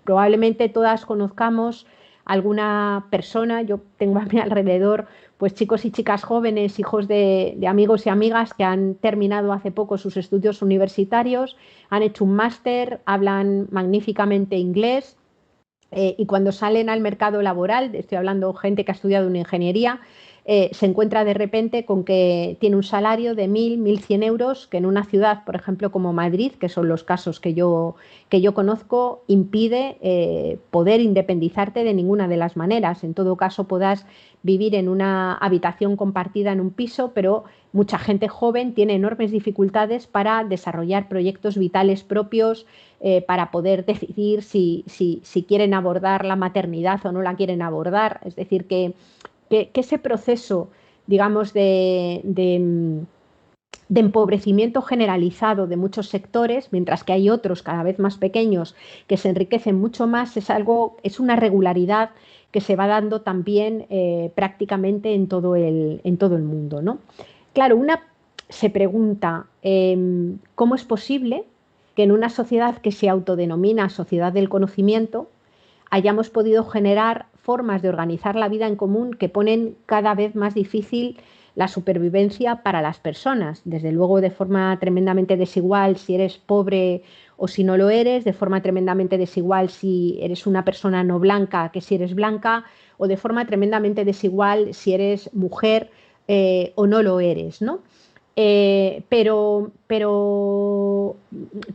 Probablemente todas conozcamos alguna persona, yo tengo a mi alrededor pues chicos y chicas jóvenes, hijos de amigos y amigas que han terminado hace poco sus estudios universitarios, han hecho un máster, hablan magníficamente inglés, y cuando salen al mercado laboral, estoy hablando de gente que ha estudiado una ingeniería, se encuentra de repente con que tiene un salario de 1.000, 1.100 euros, que en una ciudad, por ejemplo, como Madrid, que son los casos que yo conozco, impide poder independizarte de ninguna de las maneras. En todo caso, podrás vivir en una habitación compartida en un piso, pero mucha gente joven tiene enormes dificultades para desarrollar proyectos vitales propios, para poder decidir si quieren abordar la maternidad o no la quieren abordar. Es decir, que ese proceso, digamos, de empobrecimiento generalizado de muchos sectores, mientras que hay otros cada vez más pequeños que se enriquecen mucho más, es una regularidad que se va dando también prácticamente en todo el mundo, ¿no? Claro, una se pregunta cómo es posible que en una sociedad que se autodenomina sociedad del conocimiento hayamos podido generar formas de organizar la vida en común que ponen cada vez más difícil la supervivencia para las personas, desde luego de forma tremendamente desigual si eres pobre o si no lo eres, de forma tremendamente desigual si eres una persona no blanca que si eres blanca, o de forma tremendamente desigual si eres mujer o no lo eres, ¿no? Pero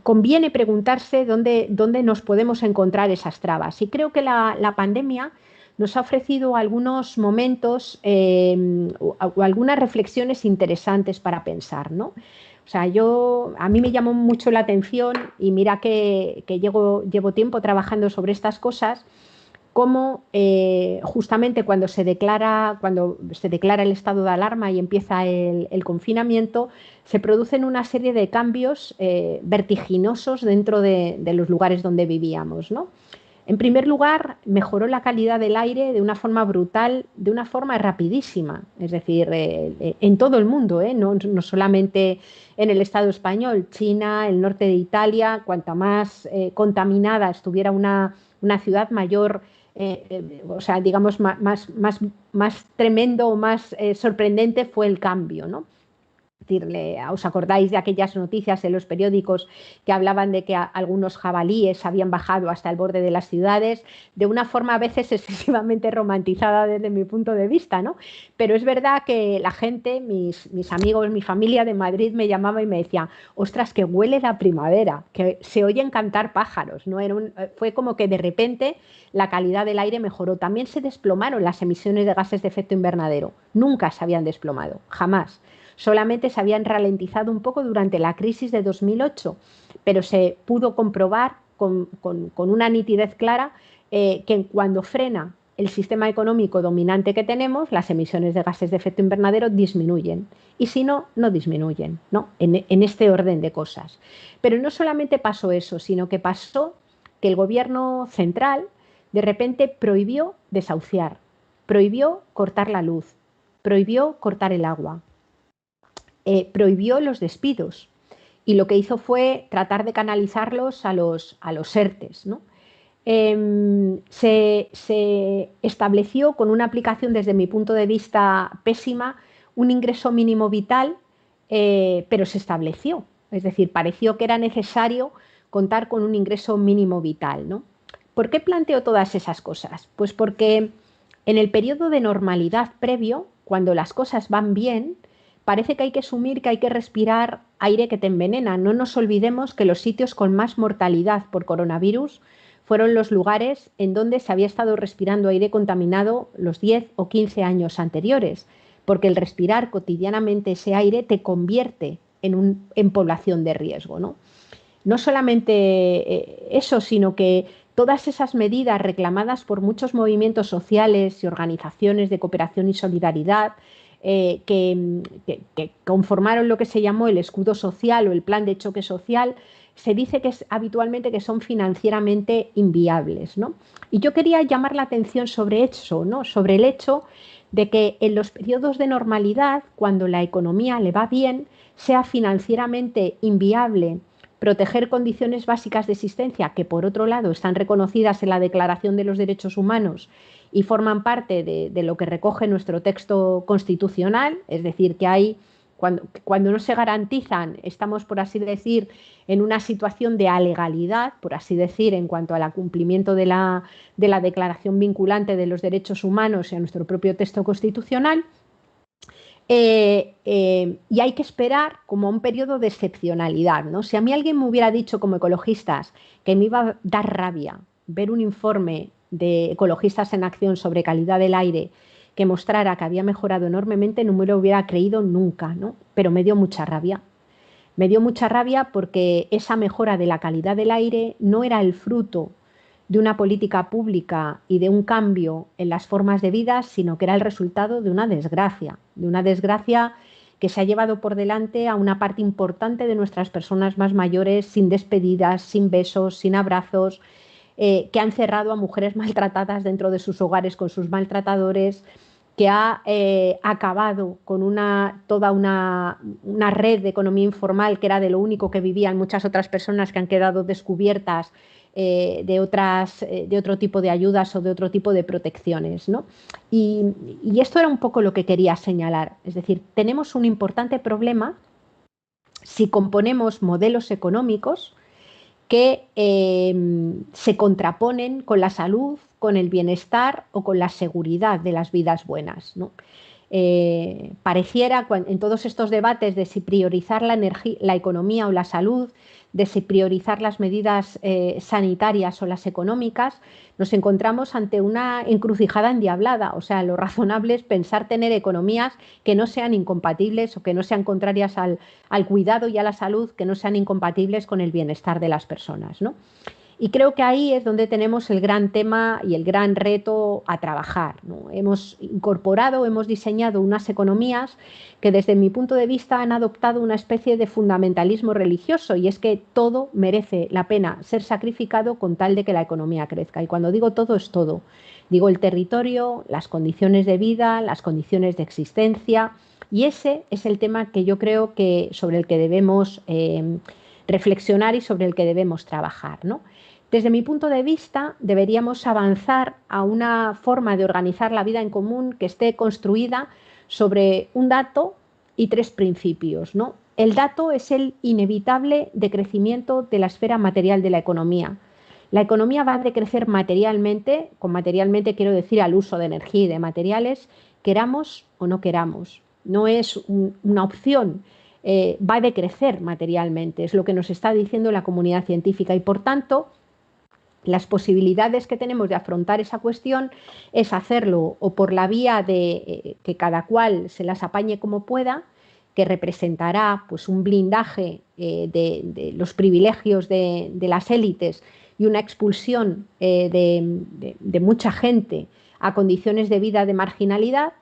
conviene preguntarse dónde nos podemos encontrar esas trabas. Y creo que la pandemia nos ha ofrecido algunos momentos o algunas reflexiones interesantes para pensar, ¿no? O sea, a mí me llamó mucho la atención, y mira que llevo tiempo trabajando sobre estas cosas, cómo justamente cuando se declara el estado de alarma y empieza el confinamiento, se producen una serie de cambios vertiginosos dentro de los lugares donde vivíamos, ¿no? En primer lugar, mejoró la calidad del aire de una forma brutal, de una forma rapidísima, es decir, en todo el mundo, no solamente en el Estado español, China, el norte de Italia, cuanta más contaminada estuviera una ciudad, mayor, o sea, digamos, más tremendo o más sorprendente fue el cambio, ¿no? ¿Os acordáis de aquellas noticias en los periódicos que hablaban de que algunos jabalíes habían bajado hasta el borde de las ciudades, de una forma a veces excesivamente romantizada desde mi punto de vista, ¿no? Pero es verdad que la gente, mis amigos, mi familia de Madrid me llamaba y me decía, ostras, que huele la primavera, que se oyen cantar pájaros, ¿no? Fue como que de repente la calidad del aire mejoró. También se desplomaron las emisiones de gases de efecto invernadero. Nunca se habían desplomado, jamás. Solamente se habían ralentizado un poco durante la crisis de 2008, pero se pudo comprobar con una nitidez clara que cuando frena el sistema económico dominante que tenemos, las emisiones de gases de efecto invernadero disminuyen. Y si no, no disminuyen, ¿no? En este orden de cosas. Pero no solamente pasó eso, sino que pasó que el gobierno central de repente prohibió desahuciar, prohibió cortar la luz, prohibió cortar el agua, prohibió los despidos y lo que hizo fue tratar de canalizarlos a los ERTES, ¿no? Se estableció con una aplicación desde mi punto de vista pésima un ingreso mínimo vital, pero se estableció, es decir, pareció que era necesario contar con un ingreso mínimo vital, ¿no? ¿Por qué planteo todas esas cosas? Pues porque en el periodo de normalidad previo, cuando las cosas van bien, parece que hay que asumir que hay que respirar aire que te envenena. No nos olvidemos que los sitios con más mortalidad por coronavirus fueron los lugares en donde se había estado respirando aire contaminado los 10 o 15 años anteriores, porque el respirar cotidianamente ese aire te convierte en población de riesgo, ¿no? No solamente eso, sino que todas esas medidas reclamadas por muchos movimientos sociales y organizaciones de cooperación y solidaridad que conformaron lo que se llamó el escudo social o el plan de choque social, se dice que habitualmente que son financieramente inviables, ¿no? Y yo quería llamar la atención sobre eso, ¿no? Sobre el hecho de que en los periodos de normalidad, cuando la economía le va bien, sea financieramente inviable proteger condiciones básicas de existencia que, por otro lado, están reconocidas en la Declaración de los Derechos Humanos y forman parte de lo que recoge nuestro texto constitucional, es decir, que hay, cuando no se garantizan, estamos, por así decir, en una situación de alegalidad, por así decir, en cuanto al cumplimiento de la Declaración Vinculante de los Derechos Humanos y a nuestro propio texto constitucional. Y hay que esperar como un periodo de excepcionalidad, ¿no? Si a mí alguien me hubiera dicho como ecologistas que me iba a dar rabia ver un informe de Ecologistas en Acción sobre calidad del aire que mostrara que había mejorado enormemente, no me lo hubiera creído nunca, ¿no? Pero me dio mucha rabia. Me dio mucha rabia porque esa mejora de la calidad del aire no era el fruto de una política pública y de un cambio en las formas de vida, sino que era el resultado de una desgracia que se ha llevado por delante a una parte importante de nuestras personas más mayores sin despedidas, sin besos, sin abrazos, que han cerrado a mujeres maltratadas dentro de sus hogares con sus maltratadores, que ha acabado con toda una red de economía informal que era de lo único que vivían muchas otras personas que han quedado descubiertas de otro tipo de ayudas o de otro tipo de protecciones, ¿no? Y esto era un poco lo que quería señalar. Es decir, tenemos un importante problema si componemos modelos económicos que se contraponen con la salud, con el bienestar o con la seguridad de las vidas buenas, ¿no? Pareciera en todos estos debates de si priorizar la economía o la salud, de si priorizar las medidas sanitarias o las económicas, nos encontramos ante una encrucijada endiablada. O sea, lo razonable es pensar tener economías que no sean incompatibles o que no sean contrarias al cuidado y a la salud, que no sean incompatibles con el bienestar de las personas, ¿no? Y creo que ahí es donde tenemos el gran tema y el gran reto a trabajar, ¿no? Hemos incorporado, hemos diseñado unas economías que desde mi punto de vista han adoptado una especie de fundamentalismo religioso, y es que todo merece la pena ser sacrificado con tal de que la economía crezca. Y cuando digo todo, es todo. Digo el territorio, las condiciones de vida, las condiciones de existencia, y ese es el tema que yo creo que sobre el que debemos reflexionar y sobre el que debemos trabajar, ¿no? Desde mi punto de vista, deberíamos avanzar a una forma de organizar la vida en común que esté construida sobre un dato y 3 principios, ¿no? El dato es el inevitable decrecimiento de la esfera material de la economía. La economía va a decrecer materialmente, con materialmente quiero decir al uso de energía y de materiales, queramos o no queramos. No es una opción, va a decrecer materialmente, es lo que nos está diciendo la comunidad científica y por tanto las posibilidades que tenemos de afrontar esa cuestión es hacerlo o por la vía de que cada cual se las apañe como pueda, que representará pues, un blindaje de los privilegios de las élites y una expulsión de mucha gente a condiciones de vida de marginalidad,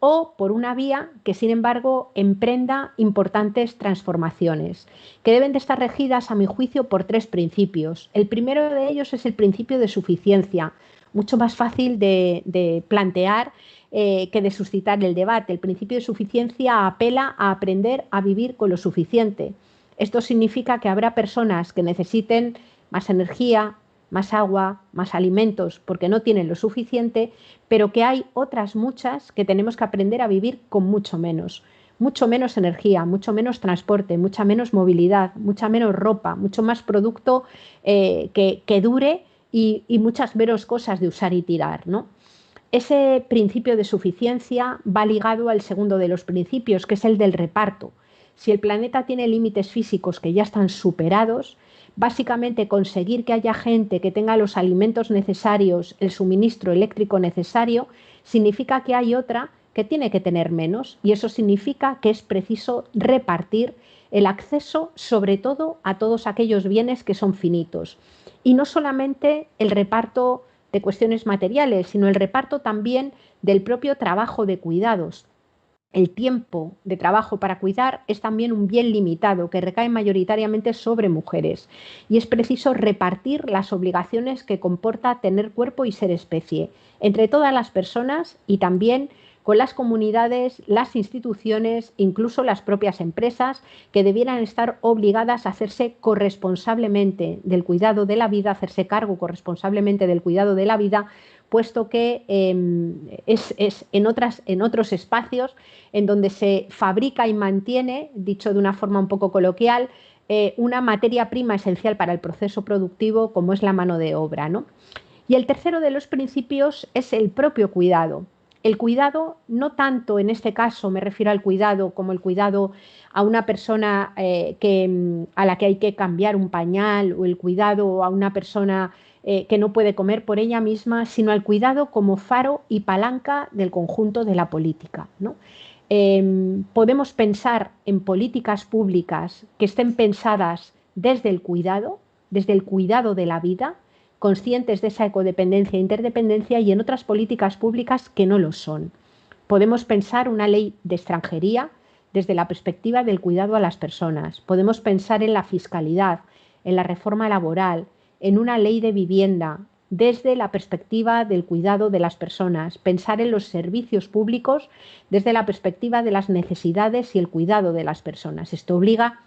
o por una vía que, sin embargo, emprenda importantes transformaciones, que deben de estar regidas, a mi juicio, por 3 principios. El primero de ellos es el principio de suficiencia, mucho más fácil de plantear que de suscitar el debate. El principio de suficiencia apela a aprender a vivir con lo suficiente. Esto significa que habrá personas que necesiten más energía, más agua, más alimentos, porque no tienen lo suficiente, pero que hay otras muchas que tenemos que aprender a vivir con mucho menos energía, mucho menos transporte, mucha menos movilidad, mucha menos ropa, mucho más producto que dure y muchas menos cosas de usar y tirar, ¿no? Ese principio de suficiencia va ligado al segundo de los principios, que es el del reparto. Si el planeta tiene límites físicos que ya están superados, básicamente conseguir que haya gente que tenga los alimentos necesarios, el suministro eléctrico necesario, significa que hay otra que tiene que tener menos y eso significa que es preciso repartir el acceso sobre todo a todos aquellos bienes que son finitos. Y no solamente el reparto de cuestiones materiales, sino el reparto también del propio trabajo de cuidados. El tiempo de trabajo para cuidar es también un bien limitado que recae mayoritariamente sobre mujeres y es preciso repartir las obligaciones que comporta tener cuerpo y ser especie entre todas las personas y también con las comunidades, las instituciones, incluso las propias empresas que debieran estar obligadas a hacerse corresponsablemente del cuidado de la vida, hacerse cargo corresponsablemente del cuidado de la vida, puesto que es en otros espacios en donde se fabrica y mantiene, dicho de una forma un poco coloquial, una materia prima esencial para el proceso productivo como es la mano de obra, ¿no? Y el tercero de los principios es el propio cuidado. El cuidado, no tanto en este caso me refiero al cuidado como el cuidado a una persona a la que hay que cambiar un pañal o el cuidado a una persona que no puede comer por ella misma, sino al cuidado como faro y palanca del conjunto de la política, ¿no? Podemos pensar en políticas públicas que estén pensadas desde el cuidado de la vida, conscientes de esa ecodependencia e interdependencia y en otras políticas públicas que no lo son. Podemos pensar una ley de extranjería desde la perspectiva del cuidado a las personas. Podemos pensar en la fiscalidad, en la reforma laboral, en una ley de vivienda desde la perspectiva del cuidado de las personas. Pensar en los servicios públicos desde la perspectiva de las necesidades y el cuidado de las personas. Esto obliga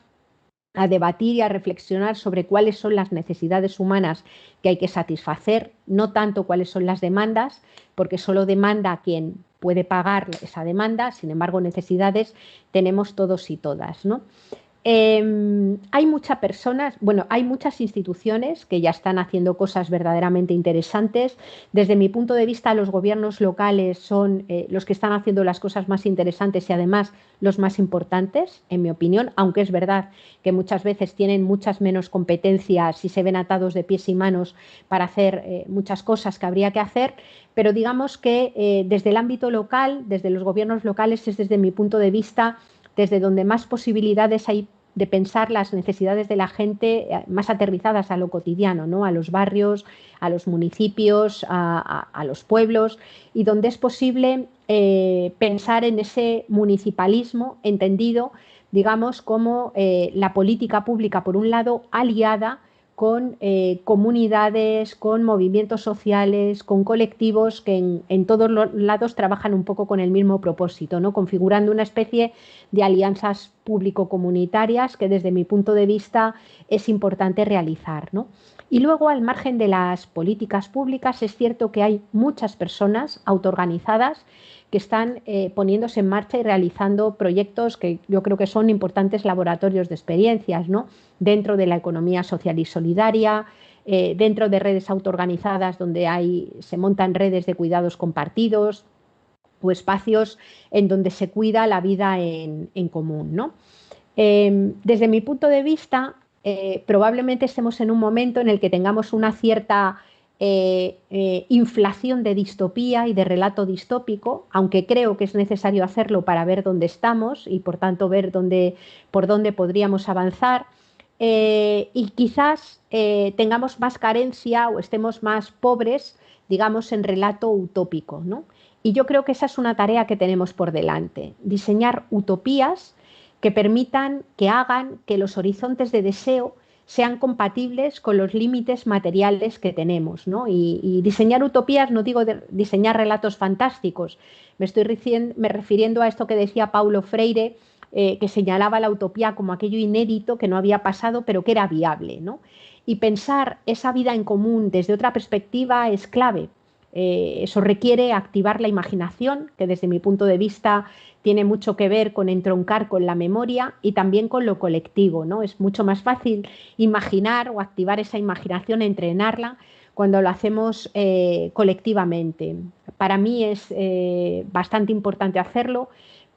a debatir y a reflexionar sobre cuáles son las necesidades humanas que hay que satisfacer, no tanto cuáles son las demandas, porque solo demanda quien puede pagar esa demanda, sin embargo necesidades tenemos todos y todas, ¿no? Hay muchas instituciones que ya están haciendo cosas verdaderamente interesantes. Desde mi punto de vista, los gobiernos locales son los que están haciendo las cosas más interesantes y además los más importantes, en mi opinión, aunque es verdad que muchas veces tienen muchas menos competencias y se ven atados de pies y manos para hacer muchas cosas que habría que hacer, pero digamos que desde el ámbito local, desde los gobiernos locales, es desde mi punto de vista desde donde más posibilidades hay de pensar las necesidades de la gente más aterrizadas a lo cotidiano, ¿no? A los barrios, a los municipios, a los pueblos, y donde es posible pensar en ese municipalismo entendido, digamos, como la política pública, por un lado, aliada con comunidades, con movimientos sociales, con colectivos que en todos los lados trabajan un poco con el mismo propósito, ¿no? Configurando una especie de alianzas público-comunitarias que desde mi punto de vista es importante realizar, ¿no? Y luego, al margen de las políticas públicas, es cierto que hay muchas personas autoorganizadas que están poniéndose en marcha y realizando proyectos que yo creo que son importantes laboratorios de experiencias, ¿no? Dentro de la economía social y solidaria, dentro de redes autoorganizadas donde se montan redes de cuidados compartidos o espacios en donde se cuida la vida en común, ¿no? Desde mi punto de vista, probablemente estemos en un momento en el que tengamos una cierta inflación de distopía y de relato distópico, aunque creo que es necesario hacerlo para ver dónde estamos y por tanto ver por dónde podríamos avanzar. Y quizás tengamos más carencia o estemos más pobres, digamos, en relato utópico, ¿no? Y yo creo que esa es una tarea que tenemos por delante, diseñar utopías que permitan, que hagan que los horizontes de deseo sean compatibles con los límites materiales que tenemos, ¿no? Y diseñar utopías, no digo diseñar relatos fantásticos, me estoy refiriendo a esto que decía Paulo Freire, que señalaba la utopía como aquello inédito que no había pasado pero que era viable, ¿no? Y pensar esa vida en común desde otra perspectiva es clave. Eso requiere activar la imaginación, que desde mi punto de vista tiene mucho que ver con entroncar con la memoria y también con lo colectivo, ¿no? Es mucho más fácil imaginar o activar esa imaginación, entrenarla, cuando lo hacemos colectivamente. Para mí es bastante importante hacerlo,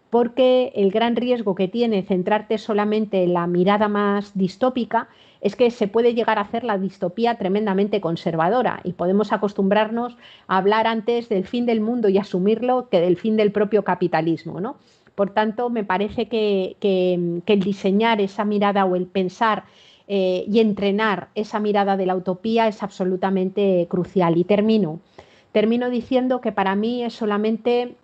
porque el gran riesgo que tiene centrarte solamente en la mirada más distópica es que se puede llegar a hacer la distopía tremendamente conservadora y podemos acostumbrarnos a hablar antes del fin del mundo y asumirlo que del fin del propio capitalismo, ¿no? Por tanto, me parece que el diseñar esa mirada o el pensar y entrenar esa mirada de la utopía es absolutamente crucial. Y termino diciendo que para mí es solamente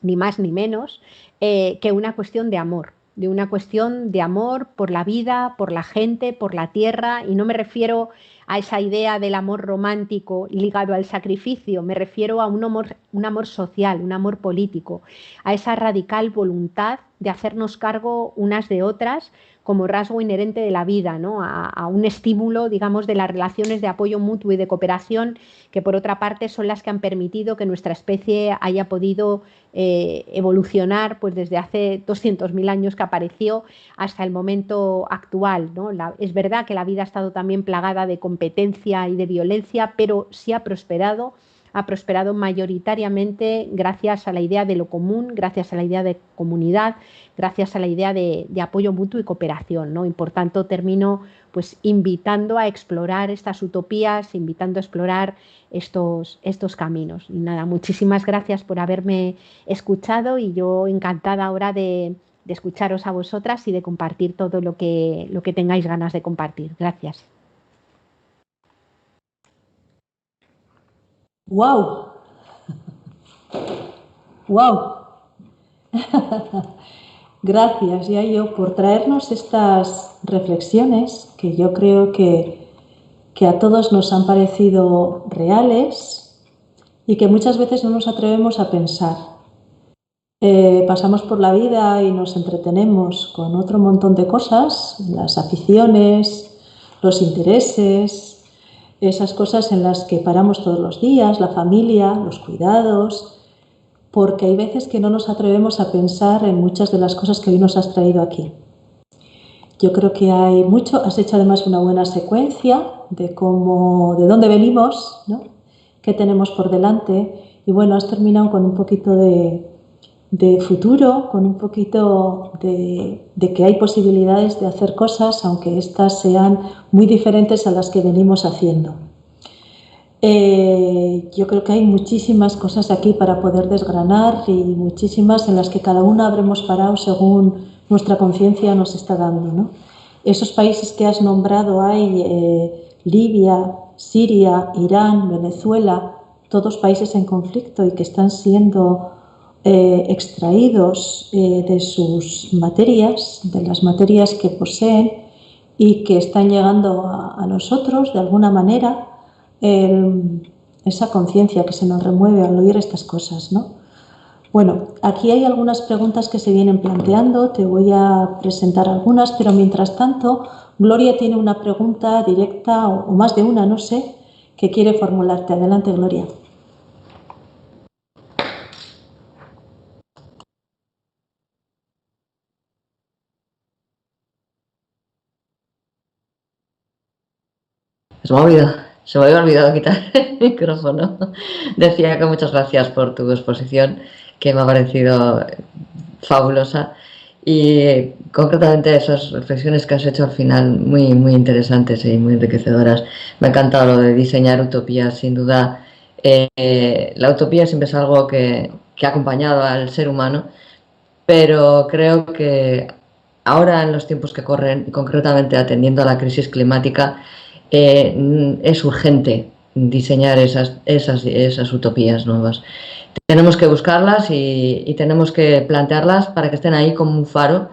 ni más ni menos que una cuestión de una cuestión de amor por la vida, por la gente, por la tierra, y no me refiero a esa idea del amor romántico ligado al sacrificio, me refiero a un amor social, un amor político, a esa radical voluntad de hacernos cargo unas de otras como rasgo inherente de la vida, ¿no? A un estímulo, digamos, de las relaciones de apoyo mutuo y de cooperación que, por otra parte, son las que han permitido que nuestra especie haya podido evolucionar pues desde hace 200.000 años que apareció hasta el momento actual, ¿no? Es verdad que la vida ha estado también plagada de competencia y de violencia, pero sí ha prosperado mayoritariamente gracias a la idea de lo común, gracias a la idea de comunidad, gracias a la idea de apoyo mutuo y cooperación, ¿no? Y por tanto termino pues invitando a explorar estas utopías, invitando a explorar estos caminos. Y nada, muchísimas gracias por haberme escuchado y yo encantada ahora de escucharos a vosotras y de compartir todo lo que tengáis ganas de compartir. Gracias. ¡Wow! ¡Wow! Gracias, Yayo, por traernos estas reflexiones que yo creo que a todos nos han parecido reales y que muchas veces no nos atrevemos a pensar. Pasamos por la vida y nos entretenemos con otro montón de cosas, las aficiones, los intereses, esas cosas en las que paramos todos los días, la familia, los cuidados, porque hay veces que no nos atrevemos a pensar en muchas de las cosas que hoy nos has traído aquí. Yo creo que hay mucho, has hecho además una buena secuencia de dónde venimos, ¿no? Qué tenemos por delante, y bueno, has terminado con un poquito de futuro, con un poquito de que hay posibilidades de hacer cosas, aunque estas sean muy diferentes a las que venimos haciendo. Yo creo que hay muchísimas cosas aquí para poder desgranar y muchísimas en las que cada una habremos parado según nuestra conciencia nos está dando, ¿no? Esos países que has nombrado hay Libia, Siria, Irán, Venezuela, todos países en conflicto y que están siendo extraídos de sus materias, de las materias que poseen y que están llegando a nosotros de alguna manera. Esa conciencia que se nos remueve al oír estas cosas, ¿no? Bueno, aquí hay algunas preguntas que se vienen planteando, te voy a presentar algunas, pero mientras tanto, Gloria tiene una pregunta directa o más de una, no sé, que quiere formularte. Adelante, Gloria. Se me había olvidado quitar el micrófono. Decía que muchas gracias por tu exposición, que me ha parecido fabulosa, y concretamente esas reflexiones que has hecho al final muy, muy interesantes y muy enriquecedoras. Me ha encantado lo de diseñar utopías, sin duda. La utopía siempre es algo que ha acompañado al ser humano, pero creo que ahora, en los tiempos que corren, y concretamente atendiendo a la crisis climática, es urgente diseñar esas utopías nuevas. Tenemos que buscarlas y tenemos que plantearlas para que estén ahí como un faro,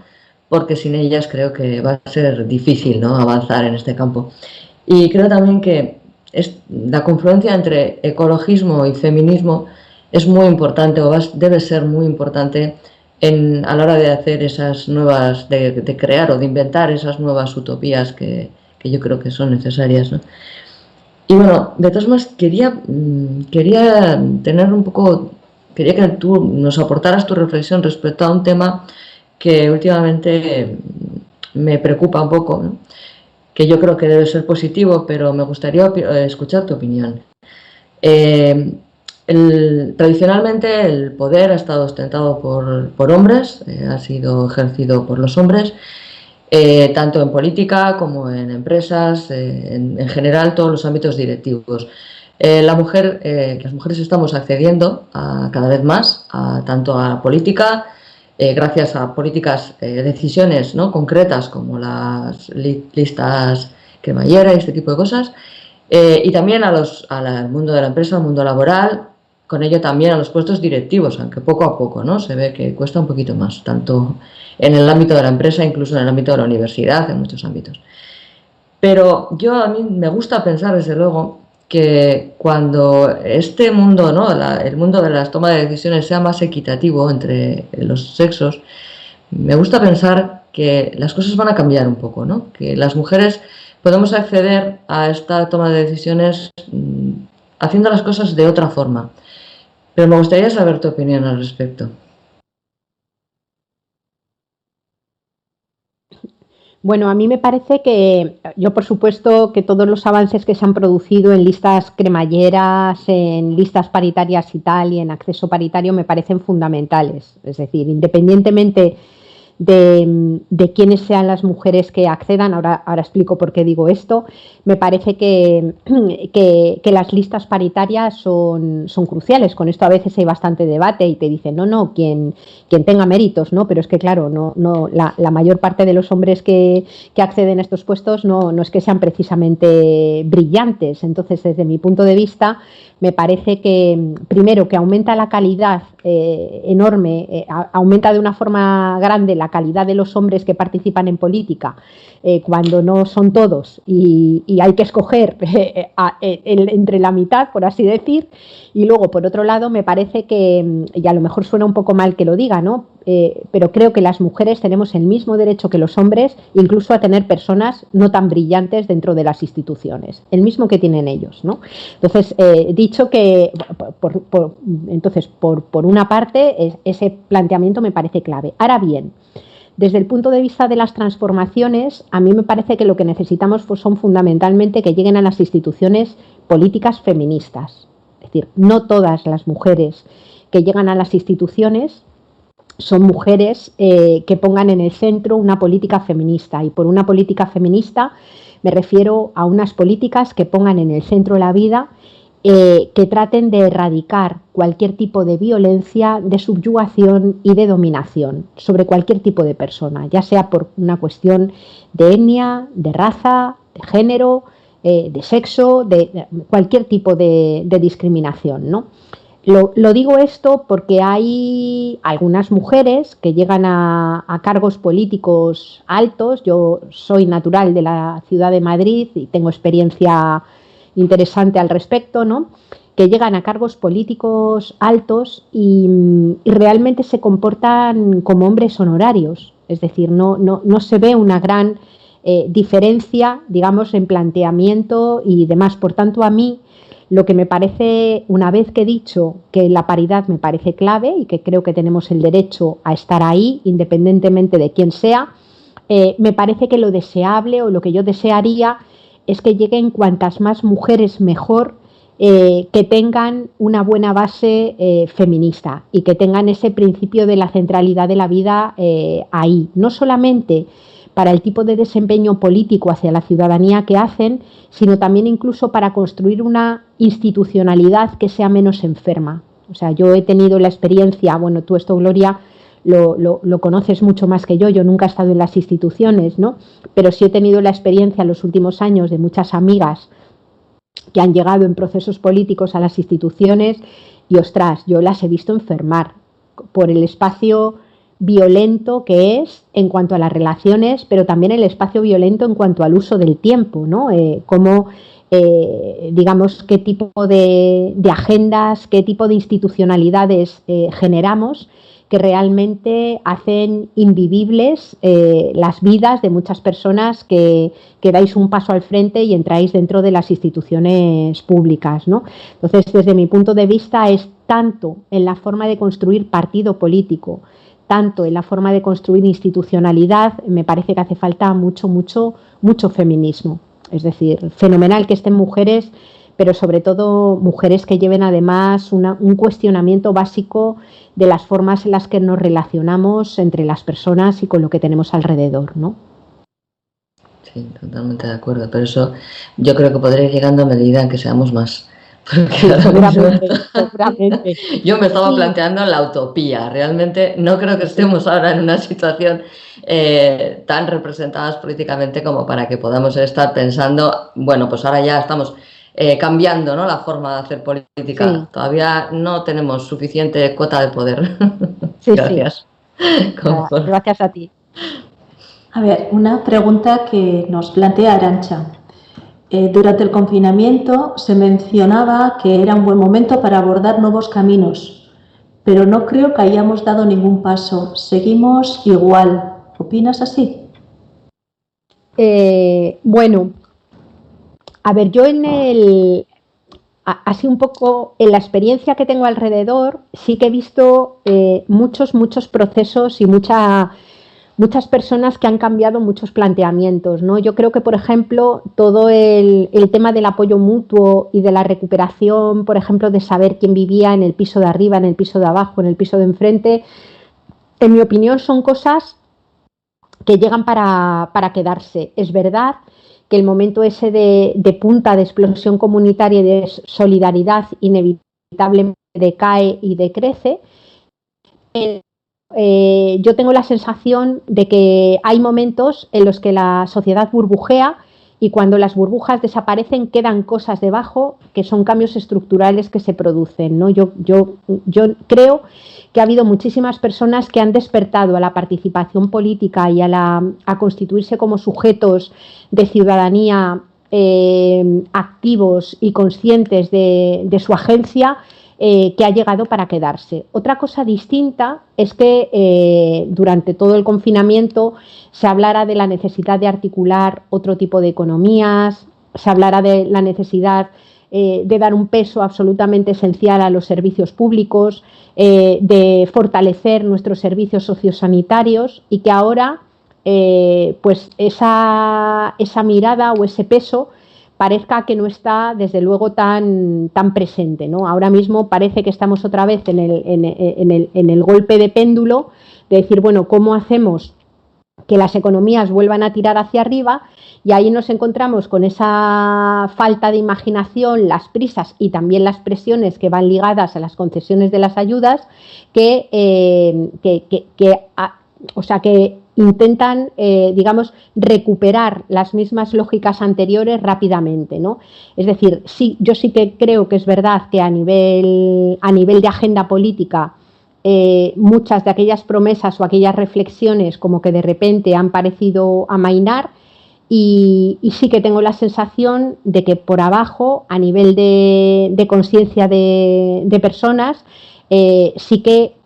porque sin ellas creo que va a ser difícil, ¿no?, avanzar en este campo. Y creo también que la confluencia entre ecologismo y feminismo es muy importante, o debe ser muy importante a la hora de hacer esas nuevas, de crear o de inventar esas nuevas utopías que yo creo que son necesarias, ¿no? Y bueno, de todas maneras, quería tener un poco, quería que tú nos aportaras tu reflexión respecto a un tema que últimamente me preocupa un poco, ¿no?, que yo creo que debe ser positivo, pero me gustaría escuchar tu opinión. Tradicionalmente el poder ha estado ostentado por hombres, ha sido ejercido por los hombres, tanto en política como en empresas, en general todos los ámbitos directivos. Las mujeres estamos accediendo cada vez más tanto a la política, gracias a políticas, decisiones, ¿no?, concretas, como las listas cremallera y este tipo de cosas, y también al mundo de la empresa, al mundo laboral, con ello también a los puestos directivos, aunque poco a poco, ¿no?, se ve que cuesta un poquito más, tanto en el ámbito de la empresa, incluso en el ámbito de la universidad, en muchos ámbitos. Pero a mí me gusta pensar, desde luego, que cuando este mundo, ¿no?, el mundo de las tomas de decisiones sea más equitativo entre los sexos, me gusta pensar que las cosas van a cambiar un poco, ¿no?, que las mujeres podemos acceder a esta toma de decisiones haciendo las cosas de otra forma. Pero me gustaría saber tu opinión al respecto. Bueno, a mí me parece que yo, por supuesto, que todos los avances que se han producido en listas cremalleras, en listas paritarias y tal, y en acceso paritario, me parecen fundamentales. Es decir, independientemente de quiénes sean las mujeres que accedan, ahora explico por qué digo esto, me parece que las listas paritarias son cruciales. Con esto a veces hay bastante debate y te dicen, no, quien tenga méritos, ¿no? Pero es que, claro, la mayor parte de los hombres que acceden a estos puestos no es que sean precisamente brillantes. Entonces, desde mi punto de vista, me parece que, primero, que aumenta la calidad enorme, aumenta de una forma grande la calidad de los hombres que participan en política, cuando no son todos y hay que escoger entre la mitad, por así decir. Y luego, por otro lado, me parece que, y a lo mejor suena un poco mal que lo diga, ¿no?, pero creo que las mujeres tenemos el mismo derecho que los hombres, incluso a tener personas no tan brillantes dentro de las instituciones, el mismo que tienen ellos, ¿no? Entonces, dicho que, entonces, por una parte, ese planteamiento me parece clave. Ahora bien, desde el punto de vista de las transformaciones, a mí me parece que lo que necesitamos son fundamentalmente que lleguen a las instituciones políticas feministas. Es decir, no todas las mujeres que llegan a las instituciones son mujeres que pongan en el centro una política feminista, y por una política feminista me refiero a unas políticas que pongan en el centro la vida, que traten de erradicar cualquier tipo de violencia, de subyugación y de dominación sobre cualquier tipo de persona, ya sea por una cuestión de etnia, de raza, de género, de sexo, de cualquier tipo de discriminación, ¿no? Lo digo esto porque hay algunas mujeres que llegan a cargos políticos altos. Yo soy natural de la ciudad de Madrid y tengo experiencia interesante al respecto, ¿no?, que llegan a cargos políticos altos y realmente se comportan como hombres honorarios. Es decir, no se ve una gran diferencia, digamos, en planteamiento y demás. Por tanto, a mí lo que me parece, una vez que he dicho que la paridad me parece clave y que creo que tenemos el derecho a estar ahí, independientemente de quién sea, me parece que lo deseable o lo que yo desearía es que lleguen cuantas más mujeres mejor, que tengan una buena base feminista y que tengan ese principio de la centralidad de la vida ahí, no solamente para el tipo de desempeño político hacia la ciudadanía que hacen, sino también incluso para construir una institucionalidad que sea menos enferma. O sea, yo he tenido la experiencia, bueno, tú esto, Gloria, lo conoces mucho más que yo nunca he estado en las instituciones, ¿no? Pero sí he tenido la experiencia en los últimos años de muchas amigas que han llegado en procesos políticos a las instituciones y, ostras, yo las he visto enfermar por el espacio violento que es en cuanto a las relaciones, pero también el espacio violento en cuanto al uso del tiempo, ¿no? Cómo, digamos, qué tipo de agendas, qué tipo de institucionalidades generamos que realmente hacen invivibles las vidas de muchas personas que dais un paso al frente y entráis dentro de las instituciones públicas, ¿no? Entonces, desde mi punto de vista, es tanto en la forma de construir partido político, tanto en la forma de construir institucionalidad, me parece que hace falta mucho feminismo. Es decir, fenomenal que estén mujeres, pero sobre todo mujeres que lleven además un cuestionamiento básico de las formas en las que nos relacionamos entre las personas y con lo que tenemos alrededor, ¿no? Sí, totalmente de acuerdo. Pero eso yo creo que podrá ir llegando a medida en que seamos más. Porque seguramente. Yo me estaba planteando la utopía. Realmente no creo que estemos ahora en una situación tan representadas políticamente como para que podamos estar pensando, bueno, pues ahora ya estamos cambiando, ¿no?, la forma de hacer política. Sí. Todavía no tenemos suficiente cuota de poder. Sí, gracias. Sí. Gracias a ti. A ver, una pregunta que nos plantea Arantxa. Durante el confinamiento se mencionaba que era un buen momento para abordar nuevos caminos, pero no creo que hayamos dado ningún paso. Seguimos igual. ¿Opinas así? Bueno, a ver, yo así un poco en la experiencia que tengo alrededor, sí que he visto muchos procesos y muchas personas que han cambiado muchos planteamientos, ¿no? Yo creo que, por ejemplo, todo el tema del apoyo mutuo y de la recuperación, por ejemplo, de saber quién vivía en el piso de arriba, en el piso de abajo, en el piso de enfrente, en mi opinión son cosas que llegan para quedarse. Es verdad que el momento ese de punta, de explosión comunitaria y de solidaridad inevitablemente decae y decrece. Yo tengo la sensación de que hay momentos en los que la sociedad burbujea y cuando las burbujas desaparecen quedan cosas debajo que son cambios estructurales que se producen, ¿no? Yo creo que ha habido muchísimas personas que han despertado a la participación política y a constituirse como sujetos de ciudadanía activos y conscientes de su agencia, que ha llegado para quedarse. Otra cosa distinta es que durante todo el confinamiento se hablara de la necesidad de articular otro tipo de economías, se hablara de la necesidad de dar un peso absolutamente esencial a los servicios públicos, de fortalecer nuestros servicios sociosanitarios y que ahora pues esa mirada o ese peso parezca que no está, desde luego, tan presente, ¿no? Ahora mismo parece que estamos otra vez en el golpe de péndulo de decir, bueno, ¿cómo hacemos que las economías vuelvan a tirar hacia arriba? Y ahí nos encontramos con esa falta de imaginación, las prisas y también las presiones que van ligadas a las concesiones de las ayudas que intentan, digamos, recuperar las mismas lógicas anteriores rápidamente, ¿no? Es decir, sí, yo sí que creo que es verdad que a nivel de agenda política muchas de aquellas promesas o aquellas reflexiones como que de repente han parecido amainar y sí que tengo la sensación de que por abajo, a nivel de conciencia de personas, sí que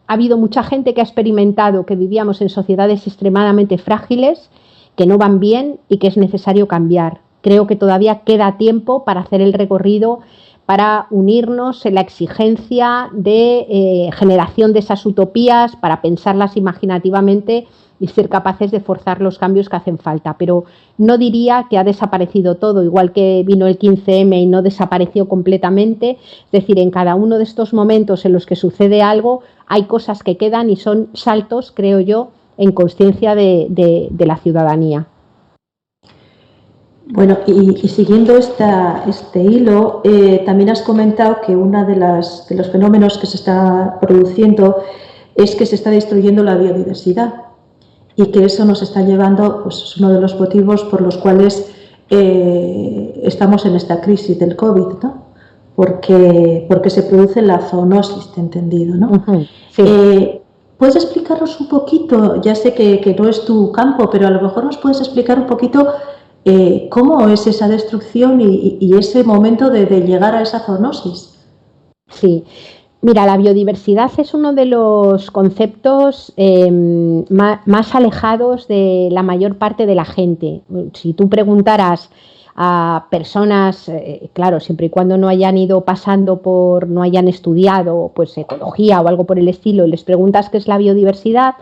ha habido mucha gente que ha experimentado que vivíamos en sociedades extremadamente frágiles, que no van bien y que es necesario cambiar. Creo que todavía queda tiempo para hacer el recorrido, para unirnos en la exigencia de generación de esas utopías, para pensarlas imaginativamente y ser capaces de forzar los cambios que hacen falta. Pero no diría que ha desaparecido todo, igual que vino el 15M y no desapareció completamente. Es decir, en cada uno de estos momentos en los que sucede algo, hay cosas que quedan y son saltos, creo yo, en conciencia de la ciudadanía. Bueno, y siguiendo este hilo, también has comentado que uno de los fenómenos que se está produciendo es que se está destruyendo la biodiversidad y que eso nos está llevando, pues es uno de los motivos por los cuales estamos en esta crisis del COVID, ¿no? Porque se produce la zoonosis, te he entendido, ¿no? Uh-huh, sí. ¿Puedes explicarnos un poquito? Ya sé que no es tu campo, pero a lo mejor nos puedes explicar un poquito cómo es esa destrucción y ese momento de llegar a esa zoonosis. Sí. Mira, la biodiversidad es uno de los conceptos más alejados de la mayor parte de la gente. Si tú preguntaras a personas, claro, siempre y cuando no hayan ido pasando no hayan estudiado pues ecología o algo por el estilo, y les preguntas qué es la biodiversidad,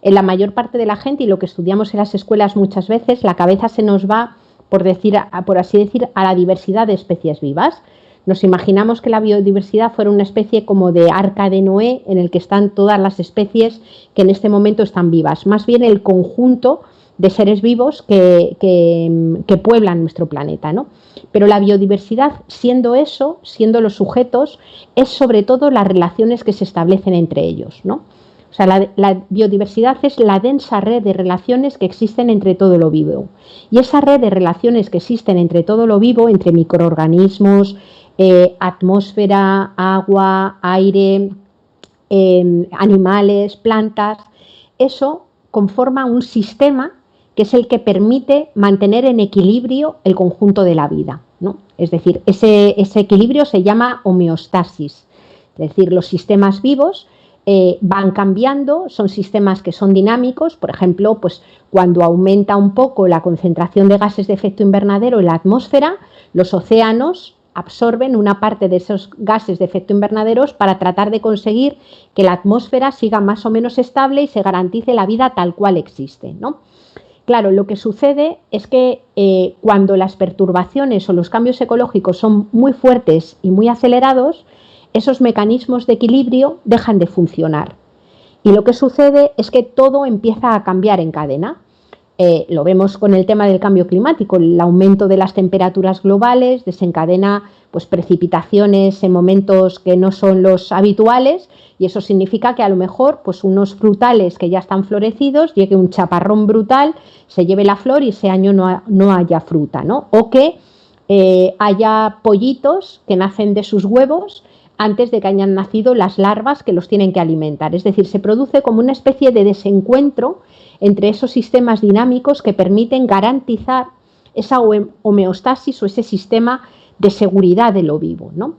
en la mayor parte de la gente, y lo que estudiamos en las escuelas muchas veces, la cabeza se nos va, por así decir, a la diversidad de especies vivas. Nos imaginamos que la biodiversidad fuera una especie como de arca de Noé en el que están todas las especies que en este momento están vivas, más bien el conjunto de seres vivos que pueblan nuestro planeta, ¿no? Pero la biodiversidad, siendo eso, siendo los sujetos, es sobre todo las relaciones que se establecen entre ellos, ¿no? O sea, la biodiversidad es la densa red de relaciones que existen entre todo lo vivo. Y esa red de relaciones que existen entre todo lo vivo, entre microorganismos, atmósfera, agua, aire, animales, plantas, eso conforma un sistema que es el que permite mantener en equilibrio el conjunto de la vida, ¿no? Es decir, ese equilibrio se llama homeostasis. Es decir, los sistemas vivos van cambiando, son sistemas que son dinámicos. Por ejemplo, pues cuando aumenta un poco la concentración de gases de efecto invernadero en la atmósfera, los océanos absorben una parte de esos gases de efecto invernadero para tratar de conseguir que la atmósfera siga más o menos estable y se garantice la vida tal cual existe, ¿no? Claro, lo que sucede es que cuando las perturbaciones o los cambios ecológicos son muy fuertes y muy acelerados, esos mecanismos de equilibrio dejan de funcionar. Y lo que sucede es que todo empieza a cambiar en cadena. Lo vemos con el tema del cambio climático. El aumento de las temperaturas globales desencadena pues, precipitaciones en momentos que no son los habituales, y eso significa que a lo mejor pues, unos frutales que ya están florecidos, llegue un chaparrón brutal, se lleve la flor y ese año no haya fruta, ¿no? O que haya pollitos que nacen de sus huevos antes de que hayan nacido las larvas que los tienen que alimentar. Es decir, se produce como una especie de desencuentro entre esos sistemas dinámicos que permiten garantizar esa homeostasis o ese sistema de seguridad de lo vivo, ¿no?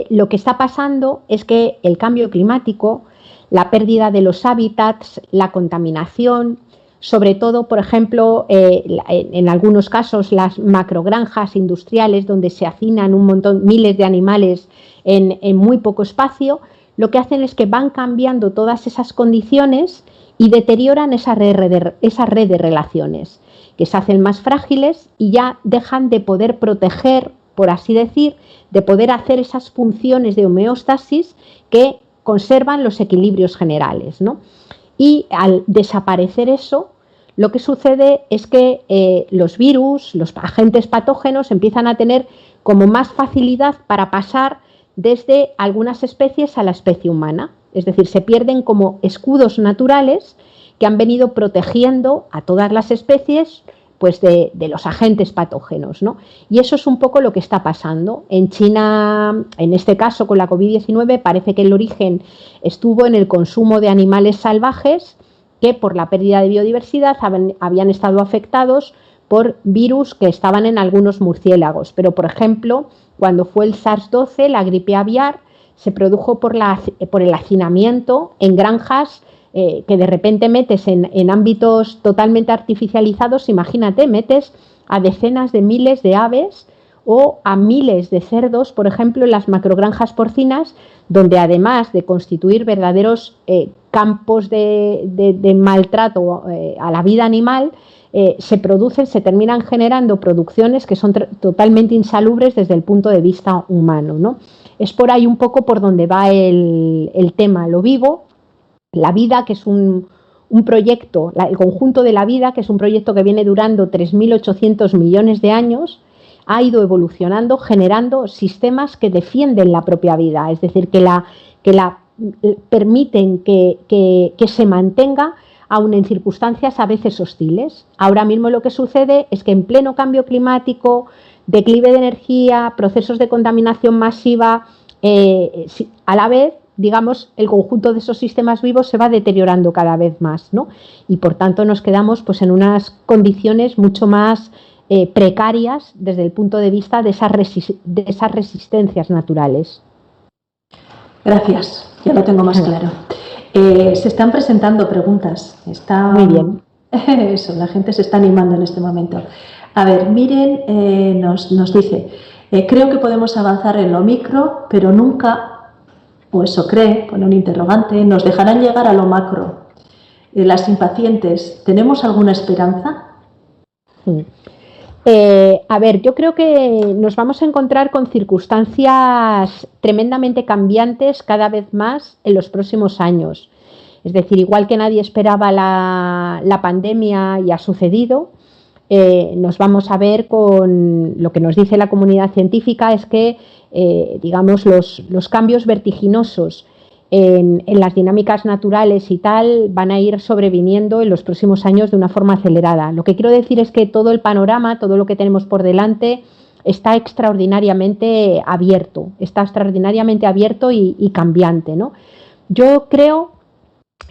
Lo que está pasando es que el cambio climático, la pérdida de los hábitats, la contaminación, sobre todo, por ejemplo, en algunos casos las macrogranjas industriales donde se hacinan miles de animales en muy poco espacio, lo que hacen es que van cambiando todas esas condiciones y deterioran esa red de relaciones, que se hacen más frágiles y ya dejan de poder proteger, por así decir, de poder hacer esas funciones de homeostasis que conservan los equilibrios generales, ¿no? Y al desaparecer eso, lo que sucede es que los virus, los agentes patógenos empiezan a tener como más facilidad para pasar desde algunas especies a la especie humana. Es decir, se pierden como escudos naturales que han venido protegiendo a todas las especies pues de los agentes patógenos, ¿no? Y eso es un poco lo que está pasando. En China, en este caso con la COVID-19, parece que el origen estuvo en el consumo de animales salvajes que por la pérdida de biodiversidad habían estado afectados por virus que estaban en algunos murciélagos. Pero, por ejemplo, cuando fue el SARS-12, la gripe aviar, se produjo por el hacinamiento en granjas que de repente metes en ámbitos totalmente artificializados. Imagínate, metes a decenas de miles de aves o a miles de cerdos, por ejemplo, en las macrogranjas porcinas, donde además de constituir verdaderos campos de maltrato a la vida animal, se terminan generando producciones que son totalmente insalubres desde el punto de vista humano, ¿no? Es por ahí un poco por donde va el tema, lo vivo, la vida, que es un proyecto, el conjunto de la vida, que es un proyecto que viene durando 3.800 millones de años, ha ido evolucionando, generando sistemas que defienden la propia vida, es decir, que la permiten que se mantenga aun en circunstancias a veces hostiles. Ahora mismo lo que sucede es que en pleno cambio climático, declive de energía, procesos de contaminación masiva, a la vez, digamos, el conjunto de esos sistemas vivos se va deteriorando cada vez más, ¿no? Y por tanto nos quedamos pues en unas condiciones mucho más precarias desde el punto de vista de esas resistencias naturales. Gracias, ya lo tengo más claro. Se están presentando preguntas. Muy bien. Eso, la gente se está animando en este momento. A ver, Miren nos dice, creo que podemos avanzar en lo micro, pero nunca, o eso cree, pone un interrogante, nos dejarán llegar a lo macro. Las impacientes, ¿tenemos alguna esperanza? A ver, yo creo que nos vamos a encontrar con circunstancias tremendamente cambiantes cada vez más en los próximos años. Es decir, igual que nadie esperaba la pandemia y ha sucedido, nos vamos a ver con lo que nos dice la comunidad científica, es que digamos los cambios vertiginosos en las dinámicas naturales y tal van a ir sobreviniendo en los próximos años de una forma acelerada. Lo que quiero decir es que todo el panorama, todo lo que tenemos por delante está extraordinariamente abierto y cambiante, ¿no? Yo creo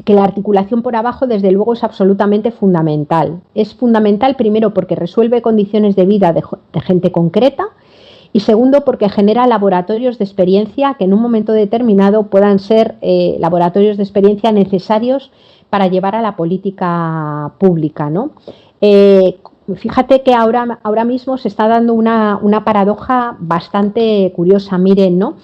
que la articulación por abajo, desde luego, es absolutamente fundamental. Es fundamental primero porque resuelve condiciones de vida de gente concreta, y segundo, porque genera laboratorios de experiencia que en un momento determinado puedan ser laboratorios de experiencia necesarios para llevar a la política pública, ¿no? Fíjate que ahora mismo se está dando una paradoja bastante curiosa, Miren, ¿no?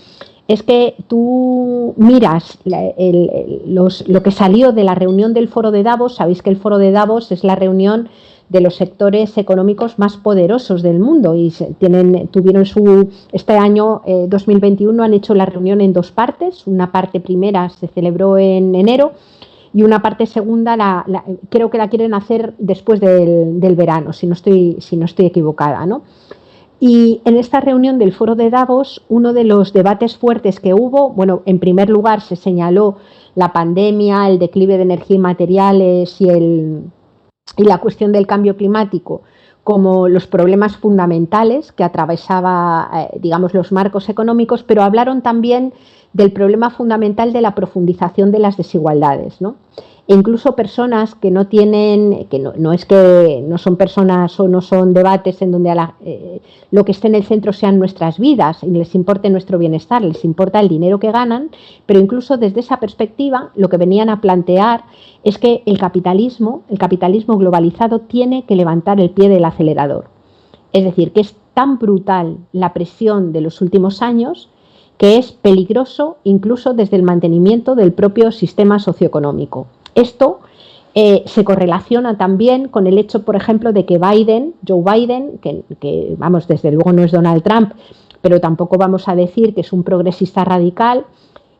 Es que tú miras lo que salió de la reunión del Foro de Davos. Sabéis que el Foro de Davos es la reunión de los sectores económicos más poderosos del mundo y tuvieron este año 2021 han hecho la reunión en dos partes. Una parte primera se celebró en enero y una parte segunda creo que la quieren hacer después del verano, si no estoy equivocada, ¿no? Y en esta reunión del Foro de Davos, uno de los debates fuertes que hubo, bueno, en primer lugar se señaló la pandemia, el declive de energía y materiales y la cuestión del cambio climático como los problemas fundamentales que atravesaba, digamos, los marcos económicos, pero hablaron también del problema fundamental de la profundización de las desigualdades, ¿no? E incluso personas que no tienen, que no es que no son personas o no son debates en donde lo que esté en el centro sean nuestras vidas y les importe nuestro bienestar, les importa el dinero que ganan, pero incluso desde esa perspectiva lo que venían a plantear es que el capitalismo globalizado tiene que levantar el pie del acelerador. Es decir, que es tan brutal la presión de los últimos años que es peligroso incluso desde el mantenimiento del propio sistema socioeconómico. Esto se correlaciona también con el hecho, por ejemplo, de que Joe Biden, que vamos, desde luego no es Donald Trump, pero tampoco vamos a decir que es un progresista radical,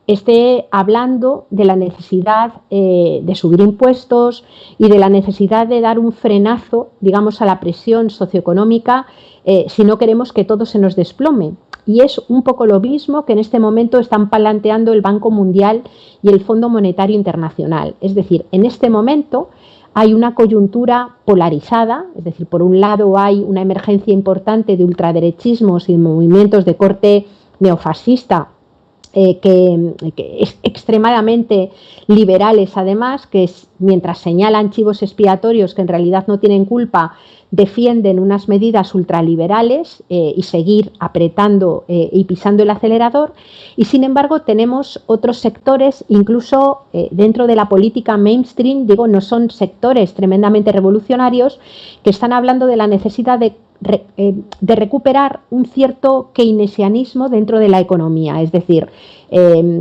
esté hablando de la necesidad de subir impuestos y de la necesidad de dar un frenazo, digamos, a la presión socioeconómica si no queremos que todo se nos desplome. Y es un poco lo mismo que en este momento están planteando el Banco Mundial y el Fondo Monetario Internacional. Es decir, en este momento hay una coyuntura polarizada, es decir, por un lado hay una emergencia importante de ultraderechismos y movimientos de corte neofascista que es extremadamente liberales, además, que mientras señalan chivos expiatorios que en realidad no tienen culpa, defienden unas medidas ultraliberales y seguir apretando y pisando el acelerador. Y sin embargo tenemos otros sectores, incluso dentro de la política mainstream, digo, no son sectores tremendamente revolucionarios, que están hablando de la necesidad de recuperar un cierto keynesianismo dentro de la economía, es decir,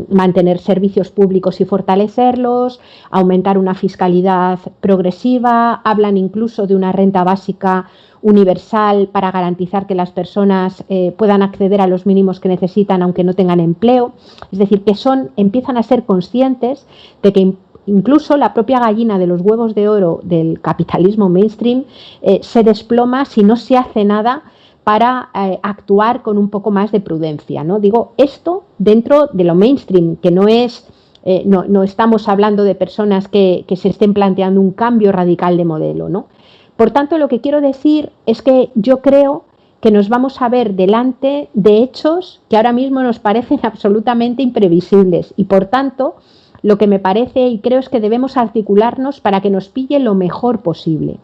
mantener servicios públicos y fortalecerlos, aumentar una fiscalidad progresiva, hablan incluso de una renta básica universal para garantizar que las personas puedan acceder a los mínimos que necesitan aunque no tengan empleo, es decir, que empiezan a ser conscientes de que incluso la propia gallina de los huevos de oro del capitalismo mainstream se desploma si no se hace nada para actuar con un poco más de prudencia, ¿no? Digo, esto dentro de lo mainstream, que no es, no estamos hablando de personas que se estén planteando un cambio radical de modelo, ¿no? Por tanto, lo que quiero decir es que yo creo que nos vamos a ver delante de hechos que ahora mismo nos parecen absolutamente imprevisibles y, por tanto, lo que me parece y creo es que debemos articularnos para que nos pille lo mejor posible.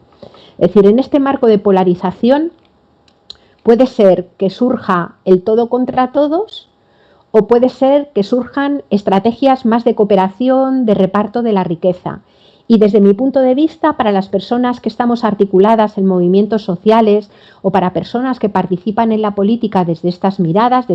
Es decir, en este marco de polarización puede ser que surja el todo contra todos o puede ser que surjan estrategias más de cooperación, de reparto de la riqueza. Y desde mi punto de vista, para las personas que estamos articuladas en movimientos sociales o para personas que participan en la política desde estas miradas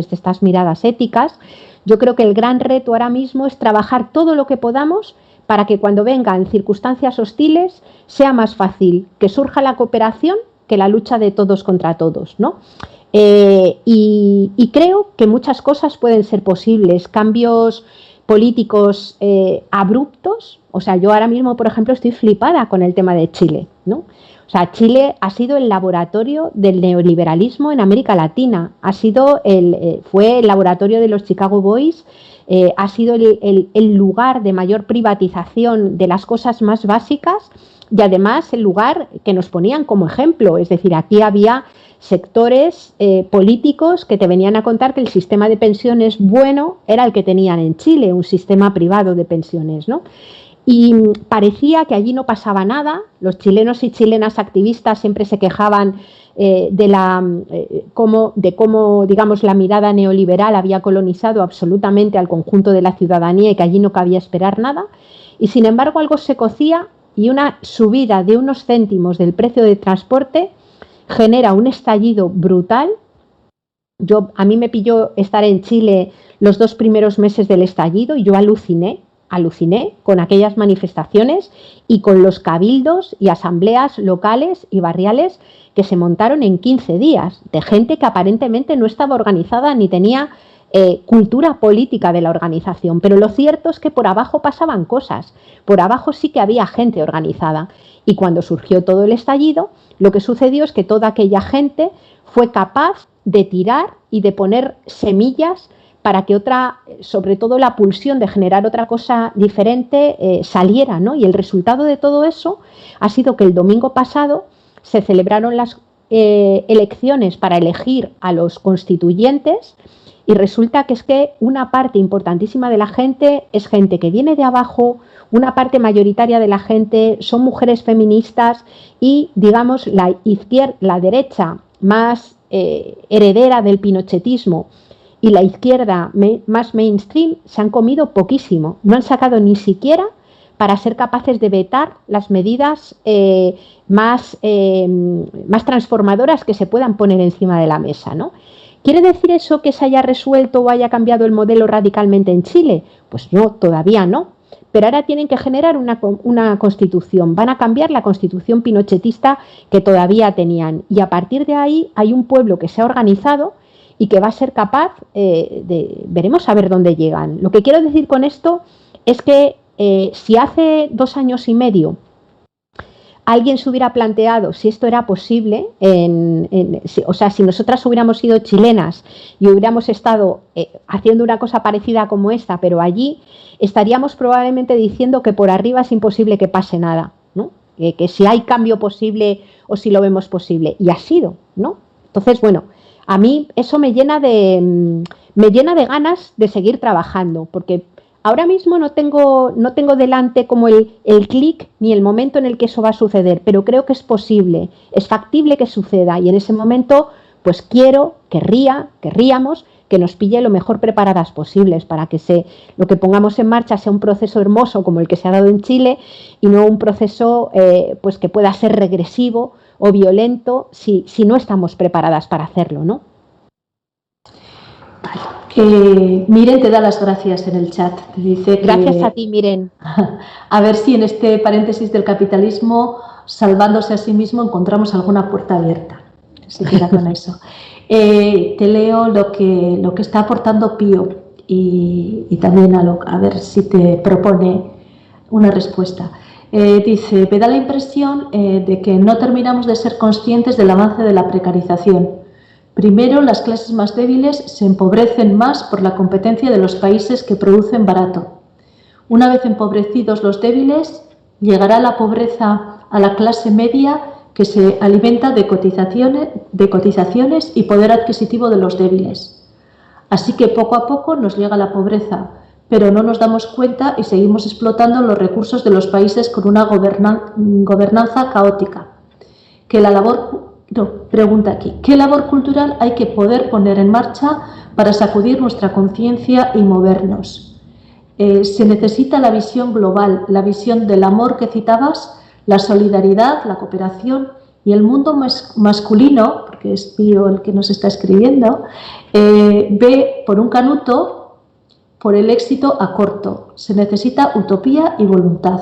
éticas, yo creo que el gran reto ahora mismo es trabajar todo lo que podamos para que cuando vengan circunstancias hostiles sea más fácil que surja la cooperación que la lucha de todos contra todos, ¿no? Y creo que muchas cosas pueden ser posibles, cambios políticos abruptos. O sea, yo ahora mismo, por ejemplo, estoy flipada con el tema de Chile, ¿no? O sea, Chile ha sido el laboratorio del neoliberalismo en América Latina, fue el laboratorio de los Chicago Boys, ha sido el lugar de mayor privatización de las cosas más básicas y además el lugar que nos ponían como ejemplo, es decir, aquí había sectores políticos que te venían a contar que el sistema de pensiones bueno era el que tenían en Chile, un sistema privado de pensiones, ¿no? Y parecía que allí no pasaba nada, los chilenos y chilenas activistas siempre se quejaban de cómo, digamos, la mirada neoliberal había colonizado absolutamente al conjunto de la ciudadanía y que allí no cabía esperar nada, y sin embargo algo se cocía y una subida de unos céntimos del precio de transporte genera un estallido brutal. A mí me pilló estar en Chile los 2 primeros meses del estallido y yo aluciné con aquellas manifestaciones y con los cabildos y asambleas locales y barriales que se montaron en 15 días, de gente que aparentemente no estaba organizada ni tenía cultura política de la organización, pero lo cierto es que por abajo pasaban cosas, por abajo sí que había gente organizada, y cuando surgió todo el estallido, lo que sucedió es que toda aquella gente fue capaz de tirar y de poner semillas para que sobre todo la pulsión de generar otra cosa diferente saliera, ¿no? Y el resultado de todo eso ha sido que el domingo pasado se celebraron las elecciones para elegir a los constituyentes y resulta que es que una parte importantísima de la gente es gente que viene de abajo, una parte mayoritaria de la gente son mujeres feministas y, digamos, la derecha más heredera del pinochetismo y la izquierda más mainstream se han comido poquísimo, no han sacado ni siquiera para ser capaces de vetar las medidas más transformadoras que se puedan poner encima de la mesa, ¿no? ¿Quiere decir eso que se haya resuelto o haya cambiado el modelo radicalmente en Chile? Pues no, todavía no. Pero ahora tienen que generar una constitución, van a cambiar la constitución pinochetista que todavía tenían y a partir de ahí hay un pueblo que se ha organizado y que va a ser capaz veremos a ver dónde llegan. Lo que quiero decir con esto es que si hace 2 años y medio alguien se hubiera planteado si esto era posible, o sea, si nosotras hubiéramos sido chilenas y hubiéramos estado haciendo una cosa parecida como esta, pero allí estaríamos probablemente diciendo que por arriba es imposible que pase nada, ¿no? Que si hay cambio posible o si lo vemos posible, y ha sido, ¿no? Entonces, bueno, a mí eso me llena me llena de ganas de seguir trabajando, porque ahora mismo no tengo delante como el clic ni el momento en el que eso va a suceder, pero creo que es posible, es factible que suceda, y en ese momento pues querríamos que nos pille lo mejor preparadas posibles para que lo que pongamos en marcha sea un proceso hermoso como el que se ha dado en Chile y no un proceso pues que pueda ser regresivo o violento si no estamos preparadas para hacerlo, ¿no? Miren te da las gracias en el chat. Te dice gracias a ti, Miren. A ver si en este paréntesis del capitalismo, salvándose a sí mismo, encontramos alguna puerta abierta. Se queda con eso. Te leo lo que está aportando Pío y también a ver si te propone una respuesta. Dice, me da la impresión de que no terminamos de ser conscientes del avance de la precarización. Primero, las clases más débiles se empobrecen más por la competencia de los países que producen barato. Una vez empobrecidos los débiles, llegará la pobreza a la clase media que se alimenta de cotizaciones y poder adquisitivo de los débiles. Así que poco a poco nos llega la pobreza, pero no nos damos cuenta y seguimos explotando los recursos de los países con una gobernanza caótica. Pregunta aquí, ¿qué labor cultural hay que poder poner en marcha para sacudir nuestra conciencia y movernos? Se necesita la visión global, la visión del amor que citabas, la solidaridad, la cooperación y el mundo masculino, porque es Pío el que nos está escribiendo, ve por un canuto por el éxito a corto. Se necesita utopía y voluntad.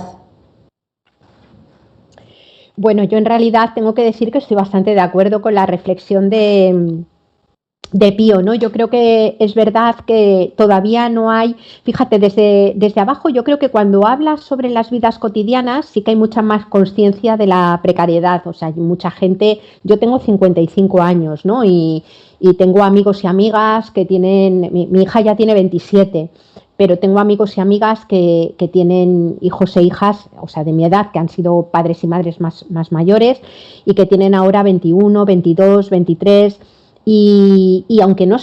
Bueno, yo en realidad tengo que decir que estoy bastante de acuerdo con la reflexión de Pío, ¿no? Yo creo que es verdad que todavía no hay, fíjate, desde abajo yo creo que cuando hablas sobre las vidas cotidianas sí que hay mucha más conciencia de la precariedad, o sea, hay mucha gente, yo tengo 55 años, ¿no? Y tengo amigos y amigas que tienen, mi hija ya tiene 27, pero tengo amigos y amigas que tienen hijos e hijas, o sea, de mi edad, que han sido padres y madres más mayores y que tienen ahora 21, 22, 23. Y aunque no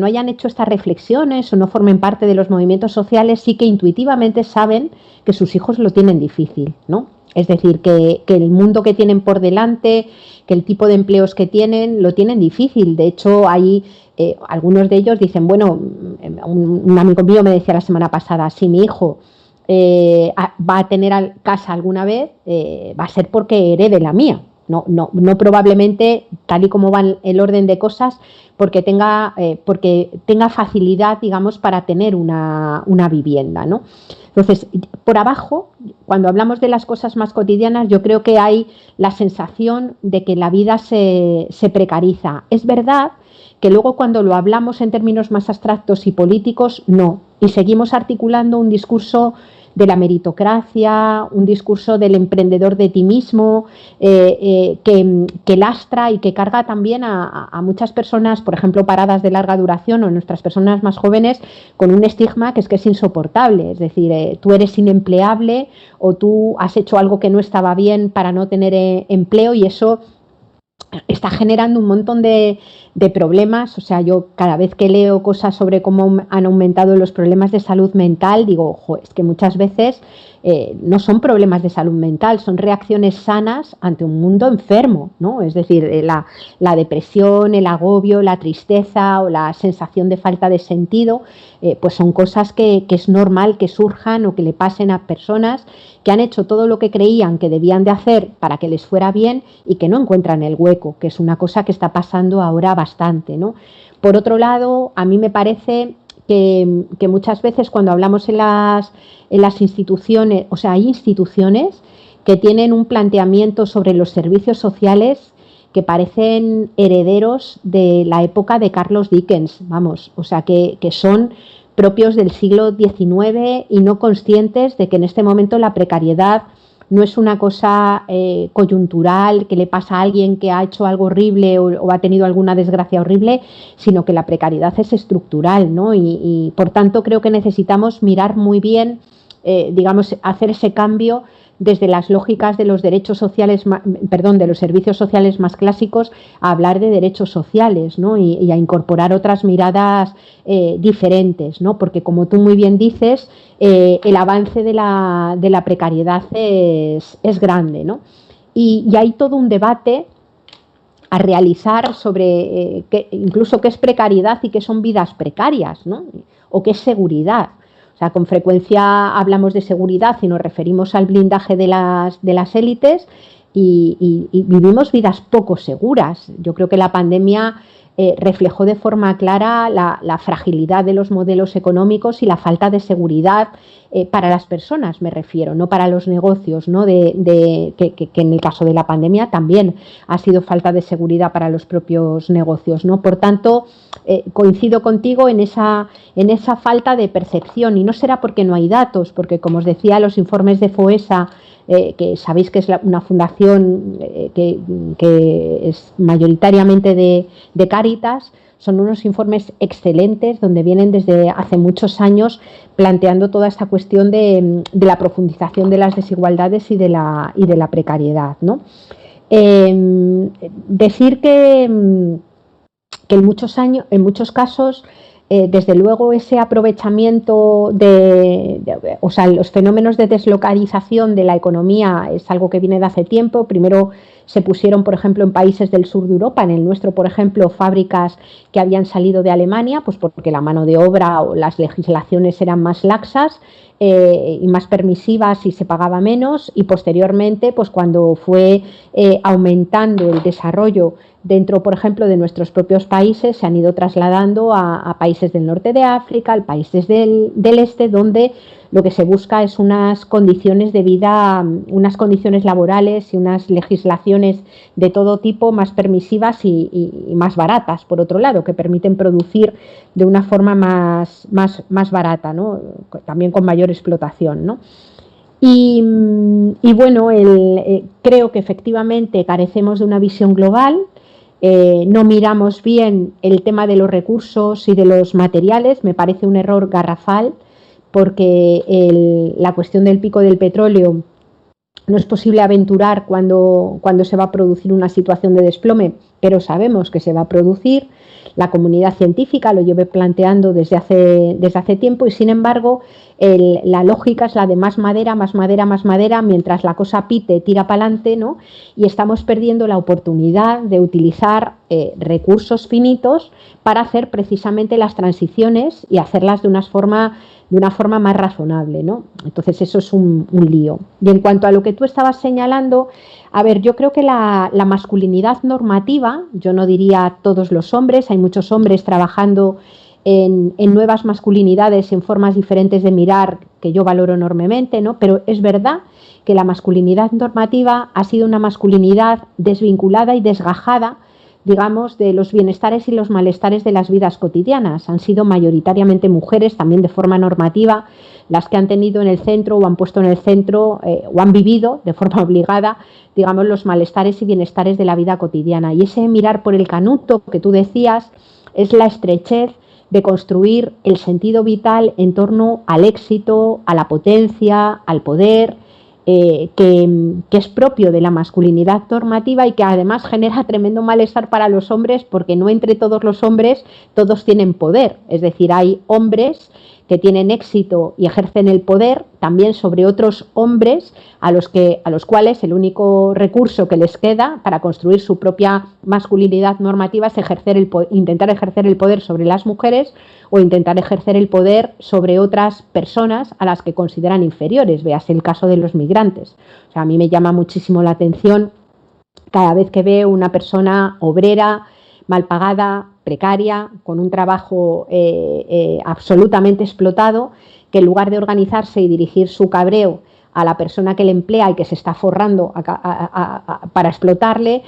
hayan hecho estas reflexiones o no formen parte de los movimientos sociales, sí que intuitivamente saben que sus hijos lo tienen difícil, ¿no? Es decir, que el mundo que tienen por delante, que el tipo de empleos que tienen, lo tienen difícil. De hecho, hay algunos de ellos dicen, bueno, un amigo mío me decía la semana pasada, si mi hijo va a tener casa alguna vez, va a ser porque herede la mía. No probablemente, tal y como va el orden de cosas, porque tenga facilidad, digamos, para tener una vivienda, ¿no? Entonces, por abajo, cuando hablamos de las cosas más cotidianas, yo creo que hay la sensación de que la vida se precariza. Es verdad que luego cuando lo hablamos en términos más abstractos y políticos, no. Y seguimos articulando un discurso de la meritocracia, un discurso del emprendedor de ti mismo, que lastra y que carga también a muchas personas, por ejemplo, paradas de larga duración o nuestras personas más jóvenes, con un estigma que es insoportable. Es decir, tú eres inempleable o tú has hecho algo que no estaba bien para no tener empleo, y eso está generando un montón de problemas. O sea, yo cada vez que leo cosas sobre cómo han aumentado los problemas de salud mental, digo, ojo, es que muchas veces no son problemas de salud mental, son reacciones sanas ante un mundo enfermo, ¿no? Es decir, la depresión, el agobio, la tristeza o la sensación de falta de sentido, pues son cosas que es normal que surjan o que le pasen a personas que han hecho todo lo que creían que debían de hacer para que les fuera bien y que no encuentran el hueco, que es una cosa que está pasando ahora bastante, ¿no? Por otro lado, a mí me parece que muchas veces cuando hablamos en las instituciones, o sea, hay instituciones que tienen un planteamiento sobre los servicios sociales que parecen herederos de la época de Charles Dickens, vamos, o sea, que son propios del siglo XIX y no conscientes de que en este momento la precariedad no es una cosa coyuntural que le pasa a alguien que ha hecho algo horrible o ha tenido alguna desgracia horrible, sino que la precariedad es estructural, ¿no? Y por tanto creo que necesitamos mirar muy bien, digamos, hacer ese cambio desde las lógicas de los derechos sociales, de los servicios sociales más clásicos, a hablar de derechos sociales, ¿no? y a incorporar otras miradas diferentes, ¿no? Porque como tú muy bien dices, el avance de la precariedad es grande, ¿no? Y hay todo un debate a realizar sobre incluso qué es precariedad y qué son vidas precarias, ¿no? O qué es seguridad. O sea, con frecuencia hablamos de seguridad y nos referimos al blindaje de las élites y vivimos vidas poco seguras. Yo creo que la pandemia reflejó de forma clara la fragilidad de los modelos económicos y la falta de seguridad para las personas, me refiero, no para los negocios, ¿no? Que en el caso de la pandemia también ha sido falta de seguridad para los propios negocios, ¿no? Por tanto, coincido contigo en esa falta de percepción, y no será porque no hay datos, porque como os decía, los informes de FOESA, que sabéis que es una fundación que es mayoritariamente de Cáritas, son unos informes excelentes donde vienen desde hace muchos años planteando toda esta cuestión de la profundización de las desigualdades y de la precariedad, ¿no? Decir que en muchos casos, desde luego, ese aprovechamiento o sea, los fenómenos de deslocalización de la economía es algo que viene de hace tiempo. Primero se pusieron, por ejemplo, en países del sur de Europa, en el nuestro, por ejemplo, fábricas que habían salido de Alemania, pues porque la mano de obra o las legislaciones eran más laxas y más permisivas y se pagaba menos, y posteriormente, pues cuando fue aumentando el desarrollo dentro, por ejemplo, de nuestros propios países, se han ido trasladando a países del norte de África, a países del este, donde lo que se busca es unas condiciones de vida, unas condiciones laborales y unas legislaciones de todo tipo más permisivas y más baratas, por otro lado, que permiten producir de una forma más barata, ¿no? También con mayor explotación, ¿no? Y bueno, creo que efectivamente carecemos de una visión global. No miramos bien el tema de los recursos y de los materiales. Me parece un error garrafal, porque la cuestión del pico del petróleo no es posible aventurar cuando se va a producir una situación de desplome, pero sabemos que se va a producir. La comunidad científica lo lleva planteando desde hace tiempo, y sin embargo la lógica es la de más madera, más madera, más madera, mientras la cosa pite, tira para adelante, ¿no? Y estamos perdiendo la oportunidad de utilizar recursos finitos para hacer precisamente las transiciones y hacerlas de una forma más razonable, ¿no? Entonces eso es un lío. Y en cuanto a lo que tú estabas señalando, a ver, yo creo que la masculinidad normativa, yo no diría todos los hombres, hay muchos hombres trabajando en nuevas masculinidades, en formas diferentes de mirar, que yo valoro enormemente, ¿no? Pero es verdad que la masculinidad normativa ha sido una masculinidad desvinculada y desgajada, digamos, de los bienestares y los malestares de las vidas cotidianas. Han sido mayoritariamente mujeres, también de forma normativa, las que han tenido en el centro o han puesto en el centro o han vivido de forma obligada, digamos, los malestares y bienestares de la vida cotidiana. Y ese mirar por el canuto que tú decías es la estrechez de construir el sentido vital en torno al éxito, a la potencia, al poder, que es propio de la masculinidad normativa y que además genera tremendo malestar para los hombres, porque no entre todos los hombres todos tienen poder. Es decir, hay hombres que tienen éxito y ejercen el poder también sobre otros hombres a los cuales el único recurso que les queda para construir su propia masculinidad normativa es intentar ejercer el poder sobre las mujeres o intentar ejercer el poder sobre otras personas a las que consideran inferiores. Véase el caso de los migrantes. O sea, a mí me llama muchísimo la atención cada vez que veo una persona obrera, mal pagada, precaria, con un trabajo absolutamente explotado, que en lugar de organizarse y dirigir su cabreo a la persona que le emplea y que se está forrando para explotarle,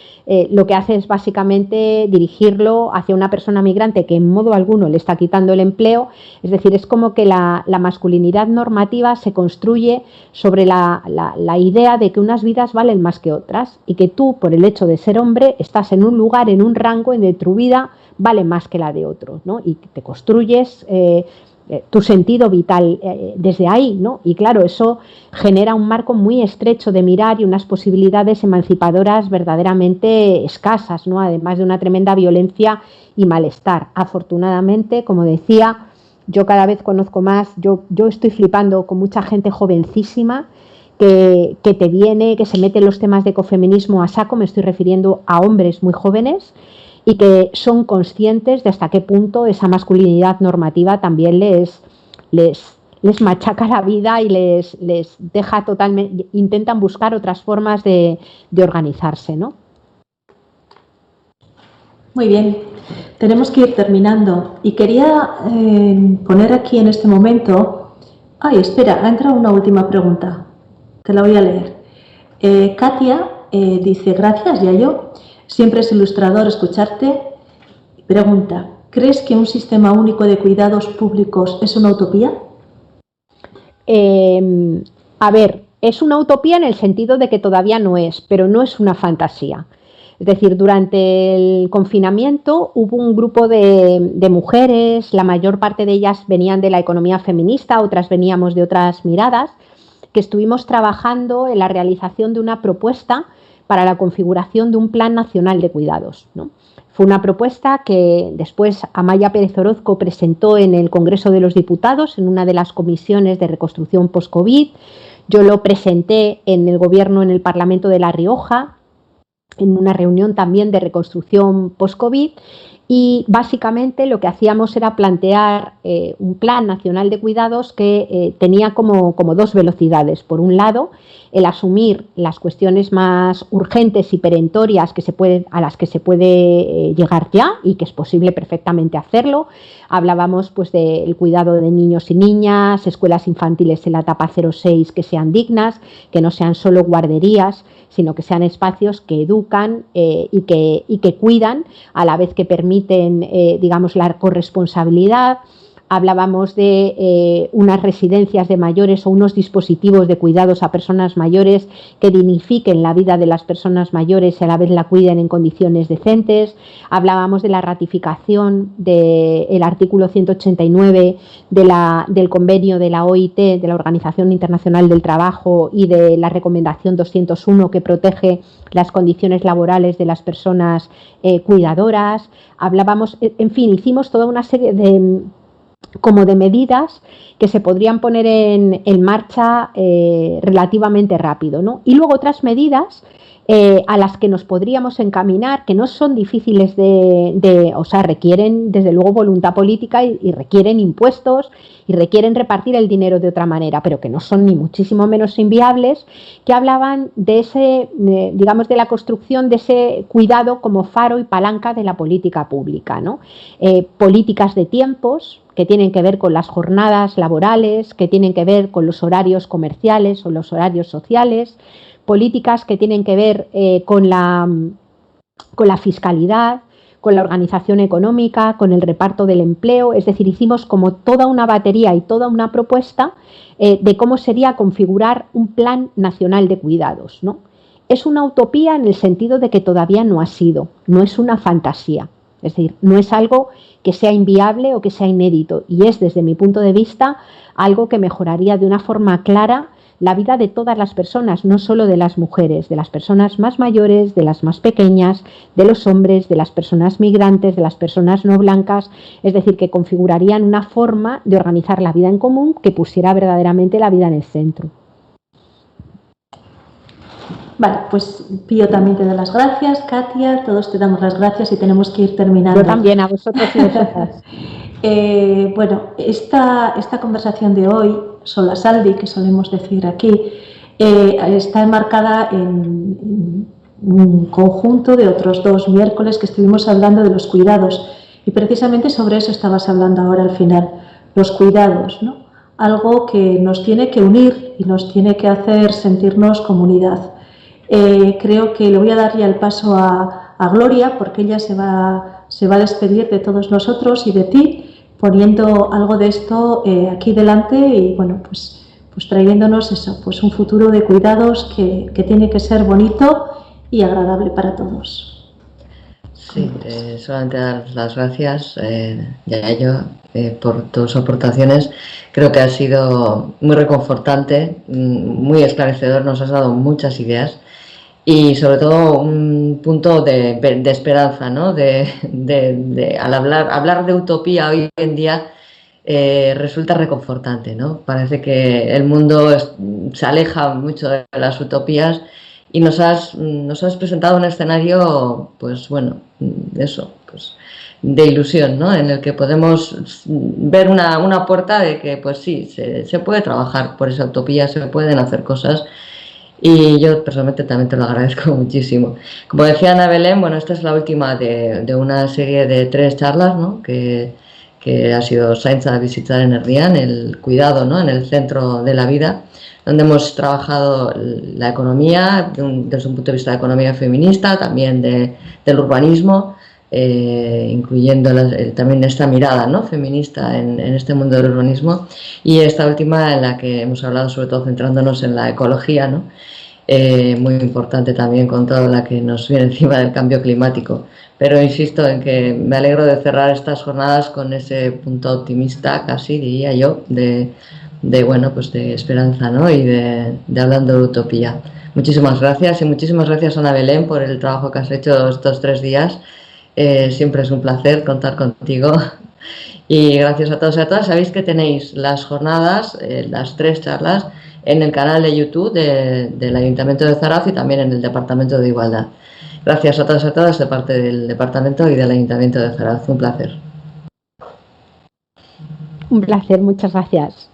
lo que hace es básicamente dirigirlo hacia una persona migrante que en modo alguno le está quitando el empleo. Es decir, es como que la masculinidad normativa se construye sobre la idea de que unas vidas valen más que otras y que tú, por el hecho de ser hombre, estás en un lugar, en un rango en el que tu vida vale más que la de otro, ¿no? Y te construyes tu sentido vital desde ahí, ¿no? Y claro, eso genera un marco muy estrecho de mirar y unas posibilidades emancipadoras verdaderamente escasas, ¿no? Además de una tremenda violencia y malestar. Afortunadamente, como decía, yo cada vez conozco más, yo estoy flipando con mucha gente jovencísima que te viene, que se mete en los temas de ecofeminismo a saco, me estoy refiriendo a hombres muy jóvenes, y que son conscientes de hasta qué punto esa masculinidad normativa también les machaca la vida y les deja totalmente, intentan buscar otras formas de organizarse, ¿no? Muy bien, tenemos que ir terminando y quería poner aquí en este momento... Ay, espera, ha entrado una última pregunta, te la voy a leer. Katia dice, gracias, Yayo, siempre es ilustrador escucharte. Pregunta, ¿crees que un sistema único de cuidados públicos es una utopía? A ver, es una utopía en el sentido de que todavía no es, pero no es una fantasía. Es decir, durante el confinamiento hubo un grupo de mujeres, la mayor parte de ellas venían de la economía feminista, otras veníamos de otras miradas, que estuvimos trabajando en la realización de una propuesta para la configuración de un plan nacional de cuidados, ¿no? Fue una propuesta que después Amaya Pérez Orozco presentó en el Congreso de los Diputados, en una de las comisiones de reconstrucción post-COVID. Yo lo presenté en el Gobierno, en el Parlamento de La Rioja, en una reunión también de reconstrucción post-COVID, y básicamente lo que hacíamos era plantear un plan nacional de cuidados que tenía como dos velocidades. Por un lado, el asumir las cuestiones más urgentes y perentorias a las que se puede llegar ya y que es posible perfectamente hacerlo. Hablábamos pues del cuidado de niños y niñas, escuelas infantiles en la etapa 0-6 que sean dignas, que no sean solo guarderías, sino que sean espacios que educan y que cuidan, a la vez que permiten, digamos, la corresponsabilidad. Hablábamos de unas residencias de mayores o unos dispositivos de cuidados a personas mayores que dignifiquen la vida de las personas mayores y a la vez la cuiden en condiciones decentes. Hablábamos de la ratificación del artículo 189 del convenio de la OIT, de la Organización Internacional del Trabajo, y de la recomendación 201 que protege las condiciones laborales de las personas cuidadoras. Hablábamos, en fin, hicimos toda una serie de medidas que se podrían poner en marcha relativamente rápido, ¿no? Y luego otras medidas a las que nos podríamos encaminar, que no son difíciles o sea, requieren desde luego voluntad política y requieren impuestos y requieren repartir el dinero de otra manera, pero que no son ni muchísimo menos inviables, que hablaban de ese, digamos, de la construcción de ese cuidado como faro y palanca de la política pública, ¿no? Políticas de tiempos que tienen que ver con las jornadas laborales, que tienen que ver con los horarios comerciales o los horarios sociales, políticas que tienen que ver con la fiscalidad, con la organización económica, con el reparto del empleo. Es decir, hicimos como toda una batería y toda una propuesta de cómo sería configurar un plan nacional de cuidados, ¿no? Es una utopía en el sentido de que todavía no ha sido, no es una fantasía. Es decir, no es algo que sea inviable o que sea inédito, y es, desde mi punto de vista, algo que mejoraría de una forma clara la vida de todas las personas, no solo de las mujeres, de las personas más mayores, de las más pequeñas, de los hombres, de las personas migrantes, de las personas no blancas. Es decir, que configurarían una forma de organizar la vida en común que pusiera verdaderamente la vida en el centro. Vale, pues Pío también te da las gracias, Katia, todos te damos las gracias y tenemos que ir terminando. Yo también, a vosotros y vosotras. Bueno, esta conversación de hoy, Solasaldi, que solemos decir aquí, está enmarcada en un conjunto de otros 2 miércoles que estuvimos hablando de los cuidados, y precisamente sobre eso estabas hablando ahora al final, los cuidados, ¿no? Algo que nos tiene que unir y nos tiene que hacer sentirnos comunidad. Creo que le voy a dar ya el paso a Gloria, porque ella se va a despedir de todos nosotros y de ti, poniendo algo de esto aquí delante y, bueno, pues trayéndonos eso, pues un futuro de cuidados que tiene que ser bonito y agradable para todos. Sí, solamente dar las gracias, Yayo, por tus aportaciones. Creo que ha sido muy reconfortante, muy esclarecedor, nos has dado muchas ideas y sobre todo un punto de esperanza, ¿no? Al hablar de utopía hoy en día resulta reconfortante, ¿no? Parece que el mundo se aleja mucho de las utopías y nos has presentado un escenario, pues bueno, eso, pues de ilusión, ¿no? En el que podemos ver una puerta de que, pues sí, se puede trabajar por esa utopía, se pueden hacer cosas. Y yo personalmente también te lo agradezco muchísimo. Como decía Ana Belén, bueno, esta es la última de una serie de 3 charlas, ¿no? Que ha sido Zaintza Bizitzaren en Erdian, el cuidado, ¿no? En el centro de la vida, donde hemos trabajado la economía desde un punto de vista de economía feminista, también del urbanismo, incluyendo también esta mirada, ¿no? Feminista en este mundo del urbanismo, y esta última en la que hemos hablado sobre todo centrándonos en la ecología, ¿no? Muy importante también con toda la que nos viene encima del cambio climático. Pero insisto en que me alegro de cerrar estas jornadas con ese punto optimista, casi diría yo, bueno, pues de esperanza, ¿no? Y de hablando de utopía. Muchísimas gracias y muchísimas gracias, Ana Belén, por el trabajo que has hecho estos 3 días. Siempre es un placer contar contigo. Y gracias a todos y a todas. Sabéis que tenéis las jornadas, las 3 charlas, en el canal de YouTube del Ayuntamiento de Zarauz y también en el Departamento de Igualdad. Gracias a todos y a todas de parte del Departamento y del Ayuntamiento de Zarauz. Un placer. Un placer, muchas gracias.